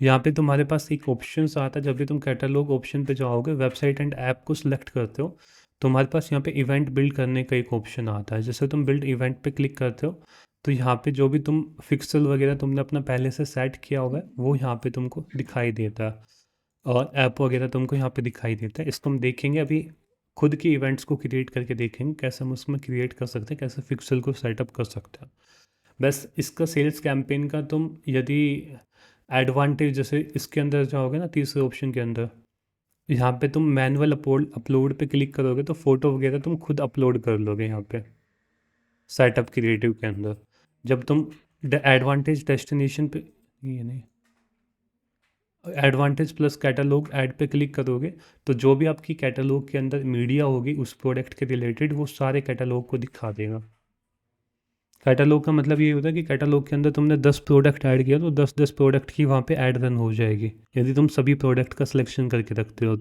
यहाँ पे तुम्हारे पास एक ऑप्शन आता है, जब भी तुम कैटलॉग ऑप्शन पे जाओगे, वेबसाइट एंड ऐप को सिलेक्ट करते हो, तुम्हारे पास यहाँ पे इवेंट बिल्ड करने का एक ऑप्शन आता है। जैसे तुम बिल्ड इवेंट पे क्लिक करते हो तो यहाँ पे जो भी तुम पिक्सल वगैरह तुमने अपना पहले से सेट किया हुआ है वो यहाँ पे तुमको दिखाई देता है, और ऐप वगैरह तुमको यहाँ पे दिखाई देता है। इसको हम देखेंगे अभी, खुद की इवेंट्स को क्रिएट करके देखेंगे कैसे हम उसमें क्रिएट कर सकते हैं, कैसे पिक्सल को सेटअप कर सकते हैं। बस इसका सेल्स कैंपेन का तुम यदि एडवांटेज, जैसे इसके अंदर जाओगे ना तीसरे ऑप्शन के अंदर, यहाँ पे तुम मैनुअल अपलोड पे क्लिक करोगे तो फोटो वगैरह तुम खुद अपलोड कर लोगे यहाँ पे सेटअप क्रिएटिव के अंदर। जब तुम एडवांटेज डेस्टिनेशन पे, ये नहीं, एडवांटेज प्लस कैटलॉग ऐड पे क्लिक करोगे तो जो भी आपकी कैटलॉग के अंदर मीडिया होगी उस प्रोडक्ट के रिलेटेड, वो सारे कैटलॉग को दिखा देगा। कैटलॉग का मतलब ये होता है कि कैटलॉग के अंदर तुमने 10 प्रोडक्ट ऐड किया तो 10 प्रोडक्ट की वहाँ पे ऐड रन हो जाएगी, यदि तुम सभी प्रोडक्ट का सिलेक्शन करके रखते हो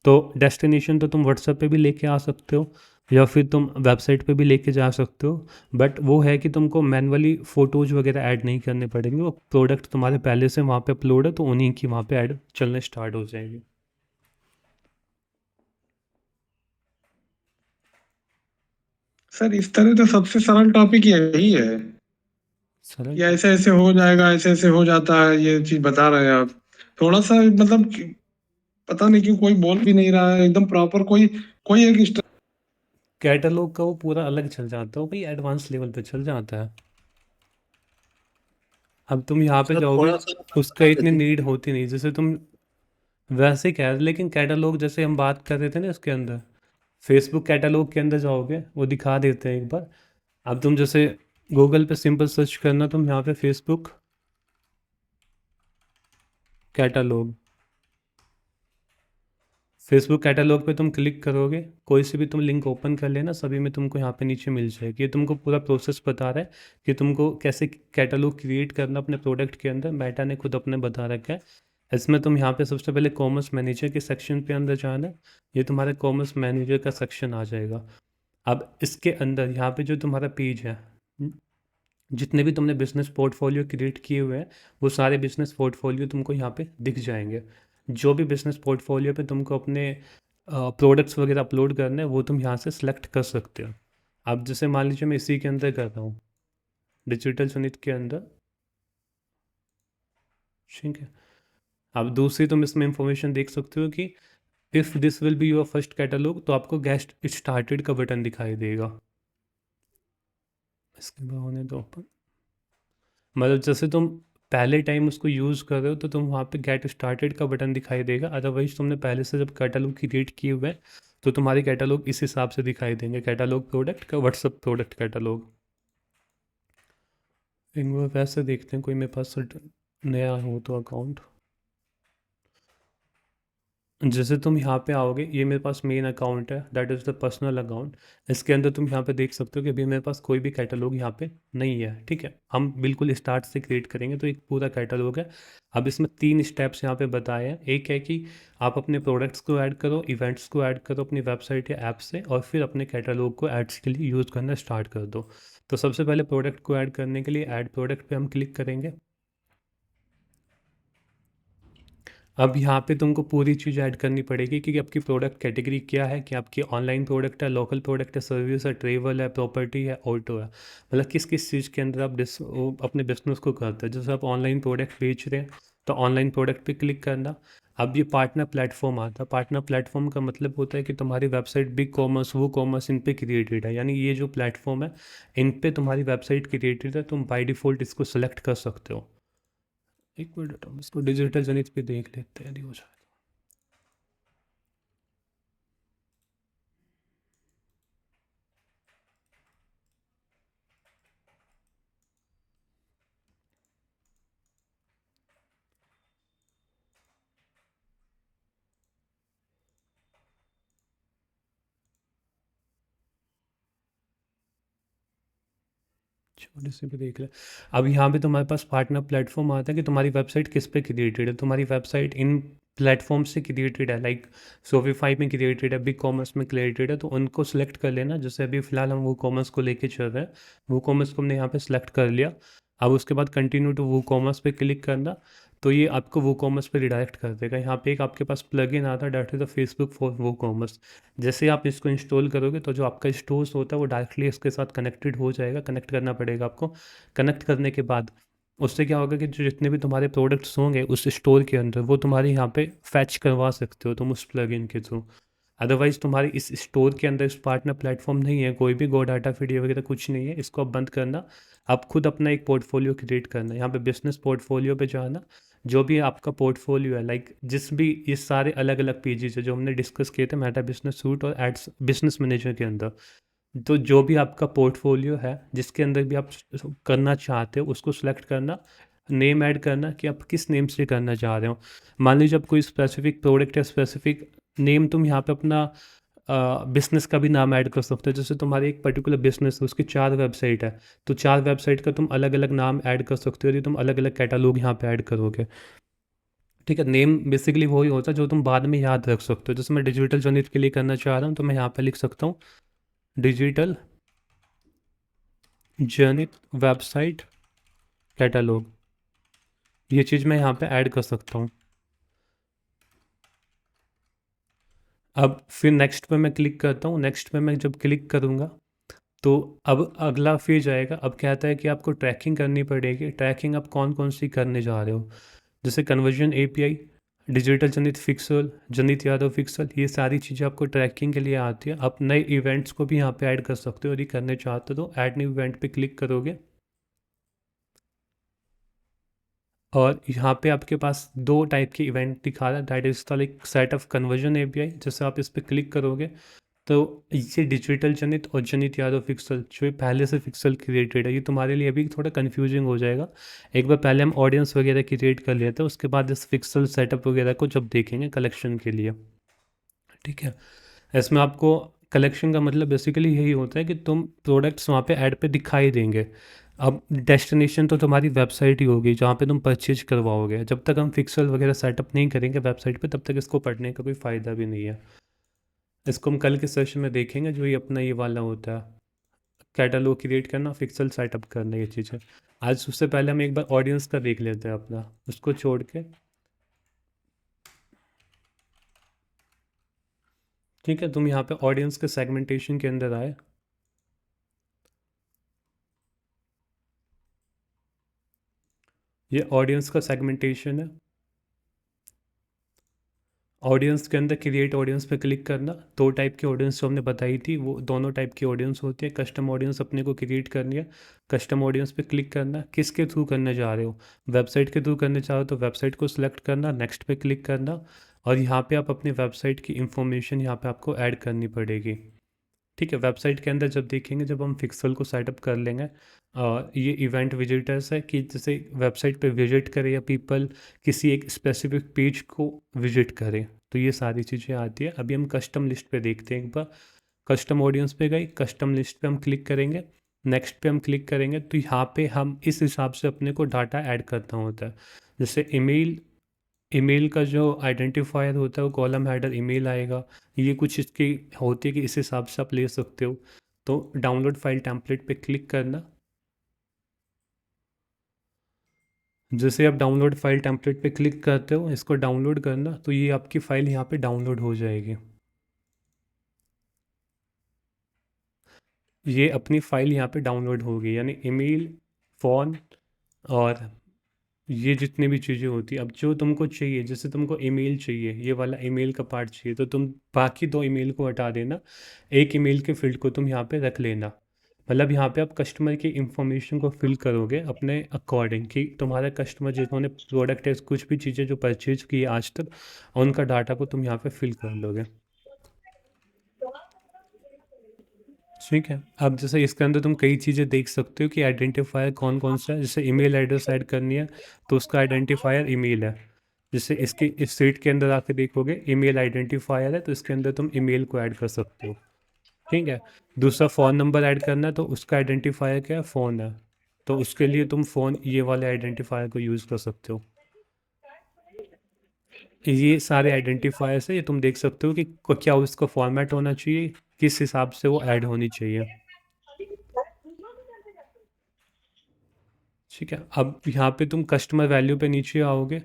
तो डेस्टिनेशन तो तुम व्हाट्सएप पे भी लेके आ सकते हो या फिर तुम वेबसाइट पे भी लेके जा सकते हो, बट वो है कि तुमको मैनुअली फ़ोटोज़ वगैरह ऐड नहीं करने पड़ेंगे, वो प्रोडक्ट तुम्हारे पहले से वहाँ पे अपलोड है तो उन्हीं की वहाँ पे ऐड चलने स्टार्ट हो जाएगी। सर इस तरह तो सबसे सरल टॉपिक यही है सरल कि ऐसे ऐसे हो जाएगा, ऐसे ऐसे हो जाता है, ये चीज बता रहे हैं आप। थोड़ा सा मतलब पता नहीं क्यों कोई बोल भी नहीं रहा है एकदम प्रॉपर, कोई कोई एक कैटलॉग का वो पूरा अलग चल जाता है भाई, एडवांस लेवल पे चल जाता है। अब तुम यहाँ पे सर जाओगे, थोड़ा सा उसका बता इतनी देते। नीड होती नहीं, जैसे तुम वैसे ही कह रहे, लेकिन कैटलॉग जैसे हम बात कर रहे थे ना इसके अंदर, फेसबुक कैटलॉग के अंदर जाओगे वो दिखा देते हैं एक बार। अब तुम जैसे गूगल पे सिंपल सर्च करना, तुम यहाँ पे फेसबुक कैटलॉग, फेसबुक कैटलॉग पे तुम क्लिक करोगे, कोई से भी तुम लिंक ओपन कर लेना, सभी में तुमको यहाँ पे नीचे मिल जाएगी। ये तुमको पूरा प्रोसेस बता रहा है कि तुमको कैसे कैटलॉग क्रिएट करना अपने प्रोडक्ट के अंदर। मेटा ने खुद अपने बता रखा है। इसमें तुम यहाँ पे सबसे पहले कॉमर्स मैनेजर के सेक्शन पे अंदर जाना है। ये तुम्हारे कॉमर्स मैनेजर का सेक्शन आ जाएगा। अब इसके अंदर यहाँ पे जो तुम्हारा पेज है, जितने भी तुमने बिजनेस पोर्टफोलियो क्रिएट किए हुए हैं वो सारे बिजनेस पोर्टफोलियो तुमको यहाँ पे दिख जाएंगे। जो भी बिजनेस पोर्टफोलियो पे तुमको अपने प्रोडक्ट्स वगैरह अपलोड करने हैं वो तुम यहाँ से सिलेक्ट कर सकते हो। अब जैसे मान लीजिए मैं इसी के अंदर कर रहा हूँ, डिजिटल सुनित के अंदर, ठीक है। अब दूसरी तुम इसमें इंफॉर्मेशन देख सकते हो कि if this will be your first catalogue, तो आपको गेट स्टार्टेड का बटन दिखाई देगा। इसके बाद होने दो ओपन। मतलब जैसे तुम पहले टाइम उसको यूज़ कर रहे हो तो तुम वहाँ पे गेट स्टार्टेड का बटन दिखाई देगा। अदरवाइज तुमने पहले से जब कैटलॉग क्रिएट किए हुए हैं तो तुम्हारे कैटलॉग इस हिसाब से दिखाई देंगे, कैटलॉग प्रोडक्ट का, व्हाट्सअप प्रोडक्ट कैटलॉग। एक बार वैसे देखते हैं कोई मेरे पास नया हो तो अकाउंट। जैसे तुम यहाँ पे आओगे, ये मेरे पास मेन अकाउंट है, that is the personal account. इसके अंदर तुम यहाँ पे देख सकते हो कि अभी मेरे पास कोई भी कैटलॉग यहाँ पे नहीं है, ठीक है। हम बिल्कुल स्टार्ट से क्रिएट करेंगे तो एक पूरा कैटलॉग है। अब इसमें 3 स्टेप्स यहाँ पे बताए हैं। एक है कि आप अपने प्रोडक्ट्स को ऐड करो, इवेंट्स को ऐड करो अपनी वेबसाइट या ऐप से, और फिर अपने कैटलॉग को एड्स के लिए यूज़ करना स्टार्ट कर दो। तो सबसे पहले प्रोडक्ट को ऐड करने के लिए ऐड प्रोडक्ट पे हम क्लिक करेंगे। अब यहाँ पे तुमको पूरी चीज़ ऐड करनी पड़ेगी कि आपकी प्रोडक्ट कैटेगरी क्या है, कि आपकी ऑनलाइन प्रोडक्ट है, लोकल प्रोडक्ट है, सर्विस है, ट्रेवल है, प्रॉपर्टी है, ऑटो है। मतलब किस किस चीज़ के अंदर आप अपने बिजनेस को करते हैं। जैसे आप ऑनलाइन प्रोडक्ट बेच रहे हैं तो ऑनलाइन प्रोडक्ट पे क्लिक करना। अब ये पार्टनर प्लेटफॉर्म आता है। पार्टनर प्लेटफॉर्म का मतलब होता है कि तुम्हारी वेबसाइट बिग कॉमर्स, वो कॉमर्स, इन पे क्रिएटेड है। यानी ये जो प्लेटफॉर्म है इन पे तुम्हारी वेबसाइट क्रिएटेड है, तुम बाय डिफ़ॉल्ट इसको सेलेक्ट कर सकते हो। एक मिनट, हम इसको डिजिटल जनित पे देख लेते हैं, यदि हो जाए। छोटे से भी देख ले। अब यहाँ पे तुम्हारे पास पार्टनर प्लेटफॉर्म आता है कि तुम्हारी वेबसाइट किस पे क्रिएटेड है। तुम्हारी वेबसाइट इन प्लेटफॉर्म से क्रिएटेड है, लाइक शॉपिफाई में क्रिएटेड है, बिग कॉमर्स में क्रिएटेड है, तो उनको सेलेक्ट कर लेना। जैसे अभी फ़िलहाल हम वो कॉमर्स को लेके चल रहे हैं, वो कॉमर्स को हमने यहाँ पे सेलेक्ट कर लिया। अब उसके बाद कंटिन्यू टू वो कॉमर्स पे क्लिक करना, तो ये आपको वो कॉमर्स पे रिडायरेक्ट कर देगा। यहाँ पे एक आपके पास प्लगइन आता है, that is the Facebook for वो कॉमर्स। जैसे आप इसको इंस्टॉल करोगे तो जो आपका स्टोर्स होता है वो डायरेक्टली इसके साथ कनेक्टेड हो जाएगा। कनेक्ट करना पड़ेगा आपको। कनेक्ट करने के बाद उससे क्या होगा कि जो जितने भी तुम्हारे प्रोडक्ट्स होंगे उस स्टोर के अंदर, वो तुम्हारे यहाँ पे फैच करवा सकते हो तुम उस प्लगइन के थ्रू। अदरवाइज़ तुम्हारी इस स्टोर के अंदर इस पार्टनर प्लेटफॉर्म नहीं है, कोई भी गो डाटा फीड वगैरह कुछ नहीं है, इसको आप बंद करना। आप खुद अपना एक पोर्टफोलियो क्रिएट करना। यहाँ पे बिजनेस पोर्टफोलियो पे जाना। जो भी आपका पोर्टफोलियो है, लाइक जिस भी ये सारे अलग अलग पेजेस है जो हमने डिस्कस किए थे मेटा बिजनेस सूट और एड्स बिजनेस मैनेजर के अंदर, तो जो भी आपका पोर्टफोलियो है जिसके अंदर भी आप करना चाहते हो उसको सिलेक्ट करना। नेम ऐड करना कि आप किस नेम से करना चाह रहे हो। मान लीजिए आप कोई स्पेसिफिक प्रोडक्ट या स्पेसिफिक नेम, तुम यहाँ पे अपना बिजनेस का भी नाम ऐड कर सकते हो। जैसे तुम्हारी एक पर्टिकुलर बिजनेस है, उसकी 4 वेबसाइट है, तो 4 वेबसाइट का तुम अलग अलग नाम ऐड कर सकते हो यदि तुम अलग अलग कैटलॉग यहाँ पे ऐड करोगे, ठीक है। नेम बेसिकली वही होता है जो तुम बाद में याद रख सकते हो। जैसे मैं डिजिटल जर्नलिस्ट के लिए करना चाह रहा हूँ तो मैं यहाँ पे लिख सकता हूँ डिजिटल जर्नित वेबसाइट कैटलॉग। ये चीज़ मैं यहाँ पे ऐड कर सकता हूँ। अब फिर नेक्स्ट पे मैं क्लिक करता हूँ। नेक्स्ट पे मैं जब क्लिक करूँगा तो अब अगला फेज आएगा। अब कहता है कि आपको ट्रैकिंग करनी पड़ेगी। ट्रैकिंग आप कौन कौन सी करने जा रहे हो, जैसे कन्वर्जन एपीआई, डिजिटल जनित फिक्सल, जनित यादव फिक्सल, ये सारी चीज़ें आपको ट्रैकिंग के लिए आती है। आप नए इवेंट्स को भी यहाँ पे ऐड कर सकते हो यदि करने चाहते हो तो ऐड न्यू इवेंट पे क्लिक करोगे और यहाँ पे आपके पास 2 टाइप के इवेंट दिखा रहा है, that is the like set of conversion API. जैसे आप इस पर क्लिक करोगे तो ये डिजिटल जनित और जनित यादव फिक्सल जो ये पहले से फिक्सल क्रिएटेड है, ये तुम्हारे लिए अभी थोड़ा कंफ्यूजिंग हो जाएगा। एक बार पहले हम ऑडियंस वगैरह क्रिएट कर लेते हैं, उसके बाद इस फिक्सल सेटअप वगैरह को जब देखेंगे कलेक्शन के लिए। ठीक है। इसमें आपको कलेक्शन का मतलब बेसिकली यही होता है कि तुम प्रोडक्ट्स वहाँ पे ऐड पे दिखाई देंगे। अब डेस्टिनेशन तो तुम्हारी वेबसाइट ही होगी जहाँ पे तुम परचेज करवाओगे। जब तक हम पिक्सल वगैरह सेटअप नहीं करेंगे वेबसाइट पे तब तक इसको पढ़ने का कोई फ़ायदा भी नहीं है। इसको हम कल के सेशन में देखेंगे, जो ये अपना ये वाला होता है कैटलॉग क्रिएट करना, पिक्सल सेटअप करना, ये चीज़ें। आज उससे पहले हम एक बार ऑडियंस का देख लेते हैं अपना, उसको छोड़ के। ठीक है, तुम यहाँ पे ऑडियंस के सेगमेंटेशन के अंदर आए। ये ऑडियंस का सेगमेंटेशन है। ऑडियंस के अंदर क्रिएट ऑडियंस पे क्लिक करना। दो टाइप की ऑडियंस जो हमने बताई थी वो दोनों टाइप की ऑडियंस होती है। कस्टम ऑडियंस अपने को क्रिएट करनी है, कस्टम ऑडियंस पे क्लिक करना। किसके थ्रू करने जा रहे हो, वेबसाइट के थ्रू करने चाहो तो वेबसाइट को सिलेक्ट करना, नेक्स्ट पे क्लिक करना, और यहाँ पे आप अपनी वेबसाइट की इंफॉर्मेशन यहाँ पे आपको ऐड करनी पड़ेगी। ठीक है, वेबसाइट के अंदर जब देखेंगे, जब हम पिक्सल को सेटअप कर लेंगे, ये इवेंट विजिटर्स है कि जैसे वेबसाइट पे विजिट करे या पीपल किसी एक स्पेसिफिक पेज को विजिट करें, तो ये सारी चीज़ें आती है। अभी हम कस्टम लिस्ट पे देखते हैं एक बार। कस्टम ऑडियंस पे गई, कस्टम लिस्ट पे हम क्लिक करेंगे, नेक्स्ट पे हम क्लिक करेंगे, तो यहाँ पे हम इस हिसाब से अपने को डाटा ऐड करना होता है। जैसे ईमेल, ईमेल का जो आइडेंटिफायर होता है वो कॉलम हेडर ईमेल आएगा। ये कुछ इसकी होती है कि इस हिसाब से आप ले सकते हो। तो डाउनलोड फाइल टेम्पलेट पे क्लिक करना। जैसे आप डाउनलोड फाइल टेम्पलेट पे क्लिक करते हो, इसको डाउनलोड करना, तो ये आपकी फ़ाइल यहाँ पे डाउनलोड हो जाएगी। ये अपनी फ़ाइल यहाँ पे डाउनलोड होगी, यानी ईमेल, फ़ोन और ये जितनी भी चीज़ें होती हैं। अब जो तुमको चाहिए, जैसे तुमको ईमेल चाहिए, ये वाला ईमेल का पार्ट चाहिए, तो तुम बाकी दो ईमेल को हटा देना, एक ईमेल के फील्ड को तुम यहाँ पे रख लेना। मतलब यहाँ पे आप कस्टमर की इंफॉर्मेशन को फिल करोगे अपने अकॉर्डिंग, कि तुम्हारे कस्टमर जिन्होंने प्रोडक्ट है, कुछ भी चीज़ें जो परचेज की है आज तक, उनका डाटा को तुम यहाँ पे फिल कर लोगे। ठीक है, अब जैसे इसके अंदर तुम कई चीज़ें देख सकते हो कि आइडेंटिफायर कौन कौन सा है। जैसे ईमेल एड्रेस ऐड करनी है तो उसका आइडेंटिफायर ईमेल है। जैसे इसकी इस सीट के अंदर आके देखोगे ईमेल आइडेंटिफायर है, तो इसके अंदर तुम ईमेल को ऐड कर सकते हो। ठीक है, दूसरा फ़ोन नंबर ऐड करना है तो उसका आइडेंटिफायर क्या है, फ़ोन है, तो उसके लिए तुम फ़ोन ये वाले आइडेंटिफायर को यूज़ कर सकते हो। ये सारे आइडेंटिफायर्स है, ये तुम देख सकते हो कि क्या उसका फॉर्मेट होना चाहिए, किस हिसाब से वो ऐड होनी चाहिए। ठीक है, अब यहाँ पे तुम कस्टमर वैल्यू पे नीचे आओगे,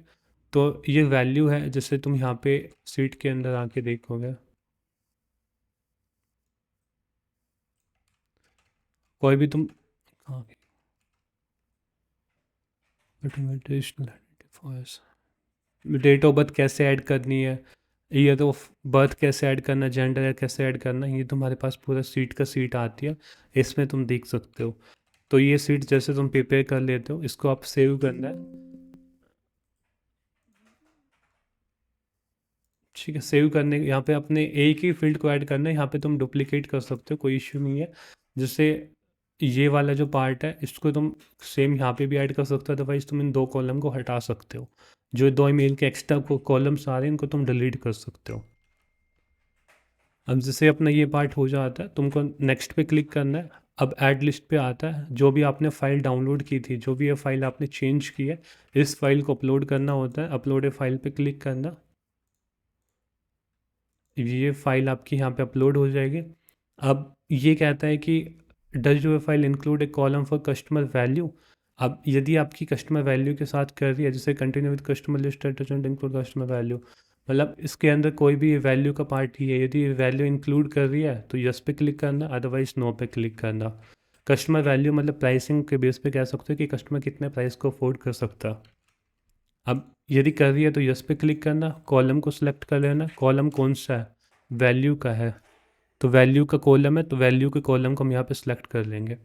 तो ये वैल्यू है। जैसे तुम यहाँ पे सीट के अंदर आके देखोगे, कोई भी तुम डेट ऑफ बर्थ कैसे ऐड करनी है, ईयर ऑफ बर्थ कैसे ऐड करना, जेंडर कैसे ऐड करना, ये तुम्हारे पास पूरा सीट का सीट आती है, इसमें तुम देख सकते हो। तो ये सीट जैसे तुम प्रिपेयर कर लेते हो, इसको आप सेव करना है। ठीक है, सेव करने यहाँ पे अपने एक ही फील्ड को ऐड करना है। यहाँ पे तुम डुप्लीकेट कर सकते हो, कोई इश्यू नहीं है। जैसे ये वाला जो पार्ट है इसको तुम सेम यहाँ पे भी ऐड कर सकते हो, अदरवाइज तुम इन दो कॉलम को हटा सकते हो। जो दो ईमेल के एक्स्ट्रा कॉलम्स आ रहे हैं इनको तुम डिलीट कर सकते हो। अब जैसे अपना ये पार्ट हो जाता है, तुमको नेक्स्ट पे क्लिक करना है। अब ऐड लिस्ट पे आता है, जो भी आपने फ़ाइल डाउनलोड की थी, जो भी ये फ़ाइल आपने चेंज की है, इस फाइल को अपलोड करना होता है। अपलोड ए फाइल पे क्लिक करना, ये फाइल आपकी यहाँ पे अपलोड हो जाएगी। अब ये कहता है कि does your file include A column for customer value. अब यदि आपकी कस्टमर वैल्यू के साथ कर रही है, जैसे continue with customer list doesn't include customer value, मतलब इसके अंदर कोई भी वैल्यू का पार्ट ही है, यदि वैल्यू इंक्लूड कर रही है तो यस पे क्लिक करना, अदरवाइज नो पे क्लिक करना। कस्टमर वैल्यू मतलब प्राइसिंग के बेस पे कह सकते हो कि कस्टमर कितने प्राइस को अफोर्ड कर सकता है। अब यदि कर रही है तो यस पे क्लिक करना, कॉलम को सिलेक्ट कर लेना। कॉलम कौन सा है, वैल्यू का है, तो वैल्यू का कॉलम है, तो वैल्यू के कॉलम को हम यहाँ पे सिलेक्ट कर लेंगे।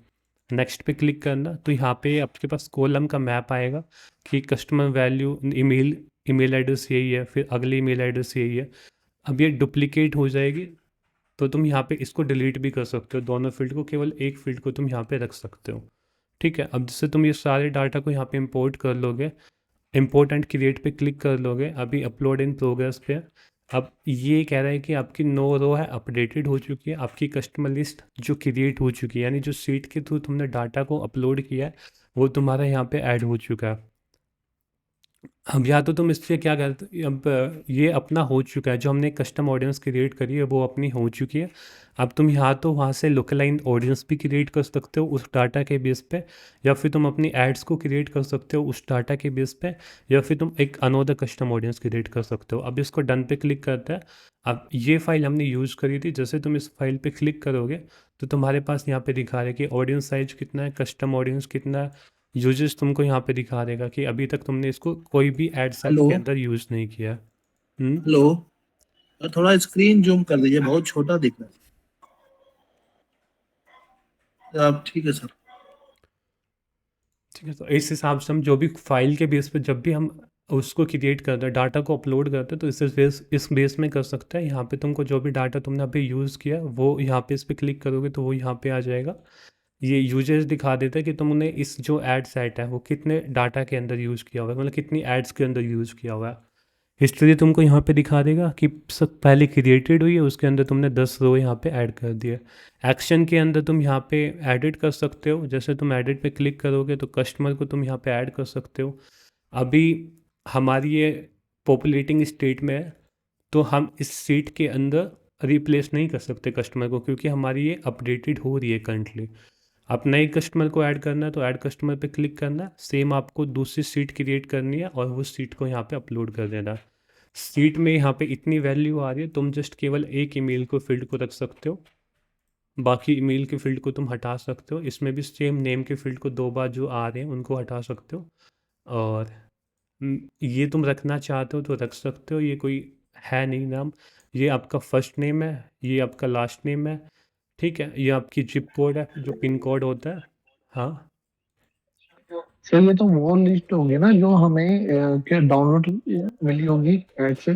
नेक्स्ट पे क्लिक करना, तो यहाँ पे आपके पास कॉलम का मैप आएगा कि कस्टमर वैल्यू ईमेल एड्रेस यही है, फिर अगली ईमेल एड्रेस यही है। अब ये डुप्लीकेट हो जाएगी, तो तुम यहाँ पे इसको डिलीट भी कर सकते हो, दोनों फील्ड को, केवल एक फील्ड को तुम यहाँ पे रख सकते हो। ठीक है, अब जैसे तुम ये सारे डाटा को यहाँ पे इंपोर्ट कर लोगे, इम्पोर्ट एंड क्रिएट पे क्लिक कर लोगे। अभी अपलोड इन प्रोग्रेस पे, अब ये कह रहा है कि आपकी 9 रो है अपडेटेड हो चुकी है, आपकी कस्टमर लिस्ट जो क्रिएट हो चुकी है, यानी जो सीट के थ्रू तुमने डाटा को अपलोड किया है वो तुम्हारा यहाँ पे ऐड हो चुका है। अब या तो तुम इससे क्या करते, अब ये अपना हो चुका है, जो हमने कस्टम ऑडियंस क्रिएट करी है वो अपनी हो चुकी है। अब तुम यहाँ तो वहाँ से लोकलाइज ऑडियंस भी क्रिएट कर सकते हो उस डाटा के बेस पे, या फिर तुम अपनी एड्स को क्रिएट कर सकते हो उस डाटा के बेस पे, या फिर तुम एक अनोदर कस्टम ऑडियंस क्रिएट कर सकते हो। अब इसको डन पे क्लिक करते हैं। अब ये फाइल हमने यूज़ करी थी, जैसे तुम इस फाइल पे क्लिक करोगे तो तुम्हारे पास यहाँ पे दिखा रहा है कि ऑडियंस साइज कितना है, कस्टम ऑडियंस कितना है, यूजेस तुमको यहाँ पे दिखा देगा कि अभी तक तुमने इसको कोई भी एड सेट हेलो के अंदर यूज़ नहीं किया। हेलो, थोड़ा स्क्रीन जूम कर दीजिए, बहुत छोटा दिख रहा है। अब ठीक है सर। ठीक है, तो इस हिसाब से हम जो भी फाइल के बेस पे जब भी हम उसको क्रिएट करते हैं, डाटा को अपलोड करते हैं, तो इस बेस में कर सकते हैं। यहाँ पे तुमको जो भी डाटा तुमने अभी यूज़ किया वो यहाँ पे इस पर क्लिक करोगे तो वो यहाँ पे आ जाएगा। ये यूजेस दिखा देता है कि तुमने इस जो एड सेट है वो कितने डाटा के अंदर यूज़ किया हुआ है, मतलब कितनी एड्स के अंदर यूज़ किया हुआ है। हिस्ट्री तुमको यहाँ पे दिखा देगा कि सब पहले क्रिएटेड हुई है, उसके अंदर तुमने 10 रो यहाँ पे ऐड कर दिए। एक्शन के अंदर तुम यहाँ पे एडिट कर सकते हो, जैसे तुम एडिट पे क्लिक करोगे तो कस्टमर को तुम यहाँ पे ऐड कर सकते हो। अभी हमारी ये पॉपुलेटिंग स्टेट में है, तो हम इस सीट के अंदर रिप्लेस नहीं कर सकते कस्टमर को, क्योंकि हमारी ये अपडेटेड हो रही है करंटली। आप नए कस्टमर को ऐड करना है तो ऐड कस्टमर पे क्लिक करना है, सेम आपको दूसरी सीट क्रिएट करनी है और वो सीट को यहाँ पे अपलोड कर देना है। सीट में यहाँ पे इतनी वैल्यू आ रही है, तुम जस्ट केवल एक ईमेल को फील्ड को रख सकते हो, बाकी ईमेल के फील्ड को तुम हटा सकते हो। इसमें भी सेम नेम के फील्ड को 2 बार जो आ रहे हैं उनको हटा सकते हो, और ये तुम रखना चाहते हो तो रख सकते हो। ये कोई है नहीं नाम, ये आपका फर्स्ट नेम है, ये आपका लास्ट नेम है, ठीक है, ये आपकी जिप कोड है जो पिन कोड होता है। हाँ सर ये तो वो लिस्ट होगी ना जो हमें क्या डाउनलोड मिली होगी ऐड से।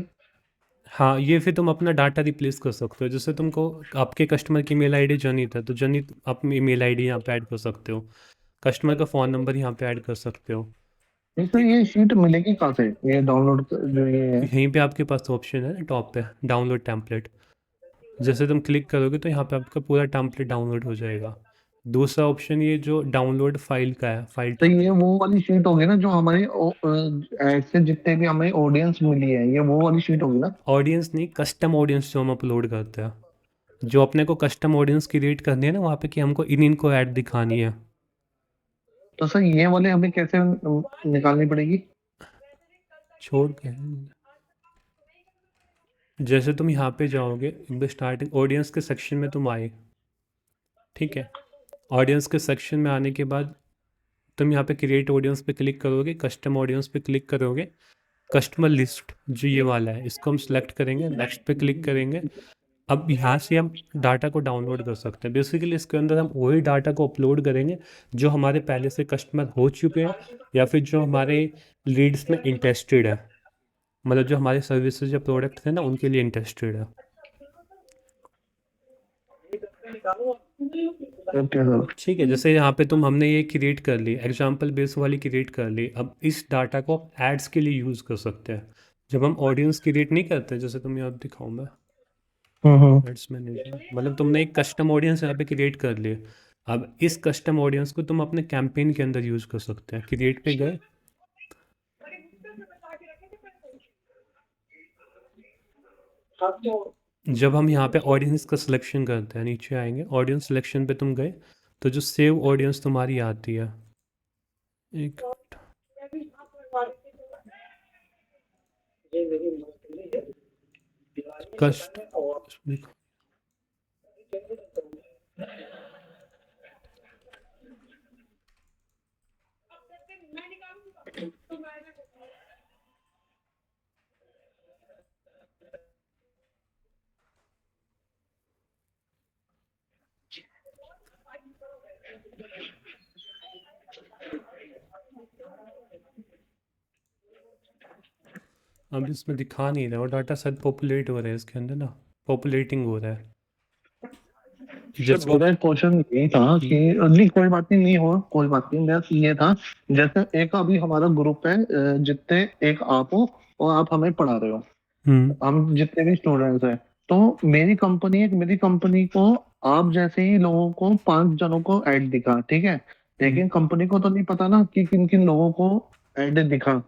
हाँ, ये फिर तुम अपना डाटा रिप्लेस कर सकते हो। जैसे तुमको आपके कस्टमर की मेल आईडी जनित है तो जनित आप मेल आईडी यहाँ पे ऐड कर सकते हो, कस्टमर का फ़ोन नंबर यहाँ पे ऐड कर सकते हो। नहीं सर, ये शीट मिलेगी कहाँ से, ये डाउनलोड जो ये है? यहीं पे आपके पास ऑप्शन है ना टॉप पे, डाउनलोड टेम्पलेट। जैसे तुम क्लिक करोगे तो यहाँ पे आपका पूरा टेम्पलेट डाउनलोड हो जाएगा। दूसरा ऑप्शन ये जो डाउनलोड फाइल का है, फाइल तो ये वो वाली शीट होगी ना जो हमारी ऐड से जितने भी हमें ऑडियंस मिली है, ये वो वाली शीट होगी ना? ऑडियंस नहीं, कस्टम ऑडियंस जो हम अपलोड करते हैं, जो अपने को कस्टम ऑडियंस क्रिएट करनी है ना वहाँ पे कि हमको इनको ऐड दिखानी है। तो सर ये वाले हमें कैसे निकालनी पड़ेगी? छोड़ के जैसे तुम यहाँ पे जाओगे स्टार्टिंग ऑडियंस के सेक्शन में तुम आए, ठीक है, ऑडियंस के सेक्शन में आने के बाद तुम यहाँ पे क्रिएट ऑडियंस पे क्लिक करोगे, कस्टम ऑडियंस पे क्लिक करोगे, कस्टमर लिस्ट जो ये वाला है इसको हम सेलेक्ट करेंगे, नेक्स्ट पे क्लिक करेंगे। अब यहाँ से हम डाटा को डाउनलोड कर सकते हैं। बेसिकली इसके अंदर हम वही डाटा को अपलोड करेंगे जो हमारे पहले से कस्टमर हो चुके हैं, या फिर जो हमारे लीड्स में इंटरेस्टेड है, मतलब जो हमारे सर्विसेज या प्रोडक्ट हैं ना उनके लिए इंटरेस्टेड है। Okay sir. ठीक है, जैसे यहाँ पे हमने ये क्रिएट कर ली, एग्जाम्पल बेस वाली क्रिएट कर ली। अब इस डाटा को एड्स के लिए यूज़ कर सकते हैं। जब हम ऑडियंस क्रिएट नहीं करते, जैसे तुम यहाँ दिखाऊँ मैं एड्स मैनेजर, मतलब तुमने एक कस्टम ऑडियंस यहाँ पे क्रिएट कर लिए। अब इस कस्टम ऑडियंस को तुम अपने कैंपेन के अंदर यूज़ कर सकते हैं। क्रिएट पे गए, जब हम यहाँ पे ऑडियंस का सिलेक्शन करते हैं नीचे आएंगे, ऑडियंस सिलेक्शन पे तुम गए तो जो सेव ऑडियंस तुम्हारी आती है, एक कस्ट देखो, अब इसमें दिखा नहीं रहा, और डाटा शायद पॉपुलेट हो रहा है इसके अंदर ना, पॉपुलेटिंग हो रहा है। मेरा क्वेश्चन यही था कि नहीं कोई बात नहीं, नहीं हो कोई बात नहीं, बस ये था जैसे एक अभी हमारा ग्रुप है जितने एक आप हो और आप हमें पढ़ा रहे हो, हम जितने भी स्टूडेंट्स हैं, तो मेरी कंपनी को आप जैसे ही लोगों को 5 जनों को ऐड दिखा, ठीक है, लेकिन कंपनी को तो नहीं पता ना कि किन किन लोगों को ऐड दिखा।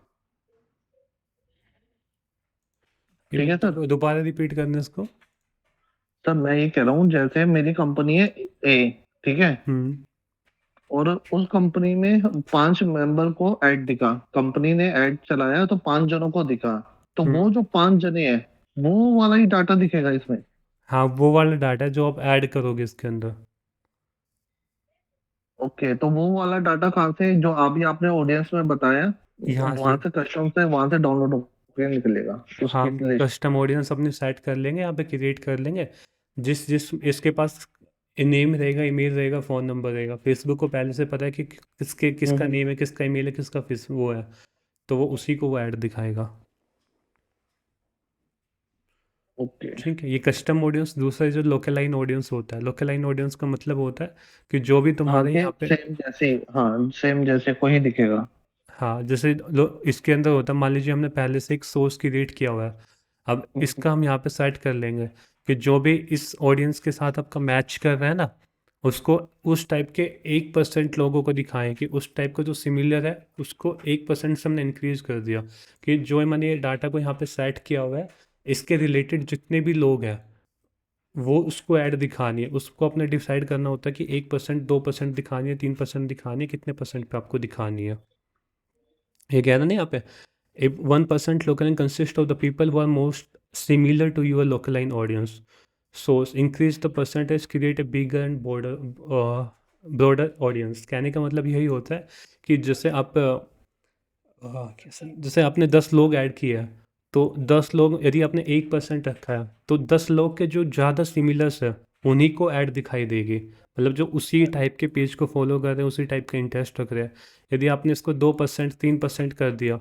ठीक है सर। दोबारा रिपीट करना इसको। सर मैं ये कह रहा हूँ, जैसे मेरी कंपनी है ए, ठीक है, और उस कंपनी में 5 मेंबर को ऐड दिखा, कंपनी ने ऐड चलाया तो 5 जनों को दिखा, तो वो जो 5 जने हैं वो वाला ही डाटा दिखेगा इसमें। हाँ, वो वाला डाटा जो आप ऐड करोगे इसके अंदर। ओके, तो वो वाला डाटा कहाँ से, जो अभी आपने ऑडियंस में बताया, यहाँ वहां से। से कस्टम से वहां से डाउनलोड होकर निकलेगा हाँ, उसकी लिस्ट। कस्टम ऑडियंस अपनी सेट कर लेंगे, यहाँ पे क्रिएट कर लेंगे। जिस जिस इसके पास नेम रहेगा, ईमेल रहेगा, फ़ोन नंबर रहेगा, फेसबुक को पहले से पता है कि किसका नेम है, किसका ईमेल है, किसका फेस वो है, तो वो उसी को वो ऐड दिखाएगा। ओके। ठीक है, ये कस्टम ऑडियंस। दूसरा जो लोकलाइन ऑडियंस होता है, लोकलाइन ऑडियंस का मतलब होता है कि जो भी तुम्हारे आगे यहाँ पे, सेम जैसे, हाँ सेम जैसे को ही दिखेगा। हाँ, जैसे इसके अंदर होता है, मान लीजिए हमने पहले से एक सोर्स क्रिएट किया हुआ है। अब इसका हम यहाँ पे सेट कर लेंगे कि जो भी इस ऑडियंस के साथ आपका मैच कर रहा है ना, उसको उस टाइप के 1% लोगों को दिखाएं, कि उस टाइप का जो सिमिलर है उसको 1% से हमने इंक्रीज कर दिया, कि जो मैंने ये डाटा को यहाँ पे सेट किया हुआ है, इसके रिलेटेड जितने भी लोग हैं वो उसको ऐड दिखानी है। उसको अपने डिसाइड करना होता है कि 1%, 2% दिखानी है, 3% दिखानी है, कितने परसेंट पे आपको दिखानी है। ये कह रहा ना यहाँ पे, if 1% localline consists of the people who are most similar to your localline audience, so increase the percentage, create a bigger and broader audience। कहने का मतलब यही होता है कि जैसे आप कैसे, जैसे आपने 10 लोग ऐड किए हैं, तो 10 लोग, यदि आपने 1% रखा है तो 10 लोग के जो ज़्यादा सिमिलर्स है उन्हीं को ऐड दिखाई देगी, मतलब जो उसी टाइप के पेज को फॉलो कर रहे हैं, उसी टाइप का इंटरेस्ट रख रहे हैं। यदि आपने इसको 2%, 3% कर दिया,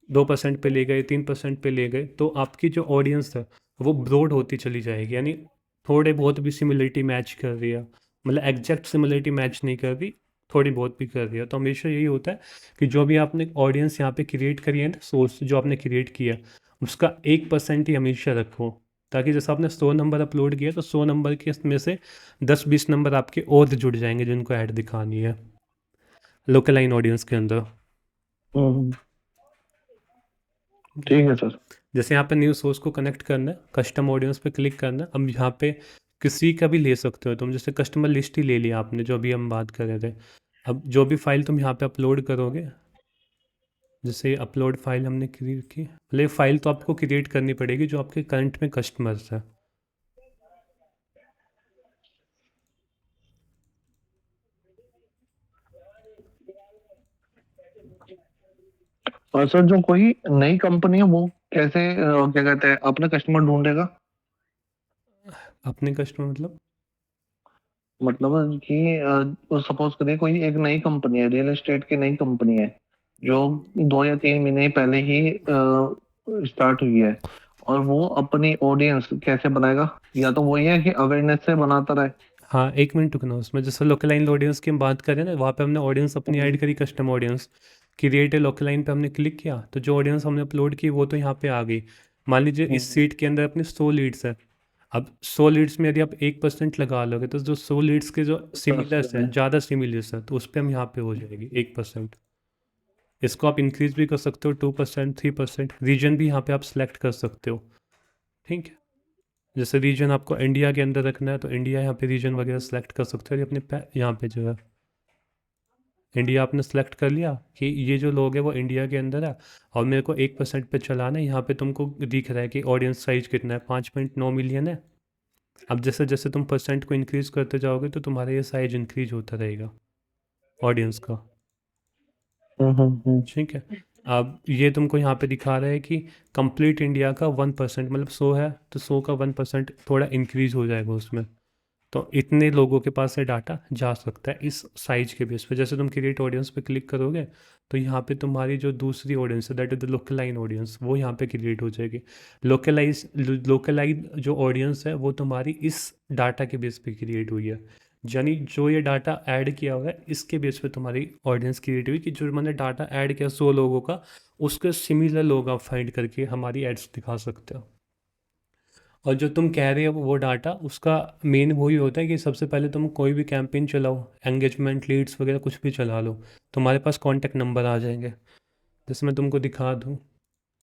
2% पे ले गए, 3% पे ले गए, तो आपकी जो ऑडियंस है वो ब्रॉड होती चली जाएगी, यानी थोड़े बहुत भी सिमिलरिटी मैच कर रही है, मतलब एग्जैक्ट सिमिलरिटी मैच नहीं कर रही, थोड़ी बहुत भी कर रही है। तो हमेशा यही होता है कि जो भी आपने ऑडियंस यहाँ पे क्रिएट करी है ना, सोर्स जो आपने क्रिएट किया, उसका 1% ही हमेशा रखो, ताकि जैसे आपने 100 नंबर अपलोड किया तो 100 नंबर के में से 10-20 नंबर आपके और जुड़ जाएंगे जिनको ऐड दिखानी है लोकलाइन ऑडियंस के अंदर। ठीक है सर। जैसे यहाँ पे न्यू सोर्स को कनेक्ट करना है, कस्टम ऑडियंस पे क्लिक करना है। अब यहाँ पे किसी का भी ले सकते हो तुम, जैसे कस्टमर लिस्ट ही ले लिया आपने जो अभी हम बात कर रहे थे। अब जो भी फाइल तुम यहाँ पे अपलोड करोगे, जैसे अपलोड फाइल हमने क्रिएट की, मतलब फाइल तो आपको क्रिएट करनी पड़ेगी जो आपके करंट में कस्टमर्स है। और सर जो कोई नई कंपनी है वो कैसे क्या कहते हैं अपना कस्टमर ढूंढेगा? अपने कस्टमर मतलब कि सपोज करिए कोई एक नई कंपनी है, रियल एस्टेट की नई कंपनी है, जो 2 या 3 महीने पहले ही स्टार्ट हुई है, और वो अपनी ऑडियंस कैसे बनाएगा? या तो वही है कि अवेयरनेस से बनाता रहे। हाँ, 1 मिनट रुकना, उसमें जैसे लोकलाइन ऑडियंस की हम बात करें ना, वहाँ पे हमने ऑडियंस अपनी ऐड करी, कस्टम ऑडियंस क्रिएट है लोकलाइन पे हमने क्लिक किया, तो जो ऑडियंस हमने अपलोड की वो तो यहाँ पे आ गई। मान लीजिए इस सीट के अंदर अपने 100 लीड्स है। अब 100 लीड्स में यदि आप 1% लगा लोगे तो जो 100 लीड्स के जो सिमिलर्स हैं, ज़्यादा सिमिलर्स हैं, तो उस पर हम यहाँ पे हो जाएगी 1%। इसको आप इंक्रीज भी कर सकते हो, 2%, 3%। रीजन भी यहाँ पे आप सेलेक्ट कर सकते हो। ठीक है, जैसे रीजन आपको इंडिया के अंदर रखना है तो इंडिया यहाँ पे रीजन वगैरह सेलेक्ट कर सकते हो। अपने यहाँ पे जो है इंडिया आपने सेलेक्ट कर लिया कि ये जो लोग हैं वो इंडिया के अंदर है, और मेरे को 1% पे चलाना है। यहाँ पे तुमको दिख रहा है कि ऑडियंस साइज कितना है, 5.9 मिलियन है। अब जैसे जैसे तुम परसेंट को इंक्रीज़ करते जाओगे तो तुम्हारा ये साइज इंक्रीज होता रहेगा ऑडियंस का। ठीक है, अब ये तुमको यहाँ पे दिखा रहा है कि कंप्लीट इंडिया का 1%, मतलब 100 है तो 100 का 1% थोड़ा इंक्रीज हो जाएगा उसमें। तो इतने लोगों के पास से डाटा जा सकता है इस साइज के बेस पे। जैसे तुम क्रिएट ऑडियंस पे क्लिक करोगे तो यहाँ पे तुम्हारी जो दूसरी ऑडियंस है, दैट इज द लोकलाइन ऑडियंस, वो यहाँ पे क्रिएट हो जाएगी। लोकलाइज जो ऑडियंस है वो तुम्हारी इस डाटा के बेस पे क्रिएट हुई है। यानी जो ये डाटा ऐड किया हुआ है इसके बेस पे तुम्हारी ऑडियंस क्रिएट हुई कि जो मैंने डाटा ऐड किया 100 लोगों का, उसके सिमिलर लोग आप फाइंड करके हमारी एड्स दिखा सकते हो। और जो तुम कह रहे हो वो डाटा, उसका मेन वही होता है कि सबसे पहले तुम कोई भी कैंपेन चलाओ, एंगेजमेंट लीड्स वगैरह कुछ भी चला लो, तुम्हारे पास कॉन्टैक्ट नंबर आ जाएंगे। जैसे मैं तुमको दिखा दूँ,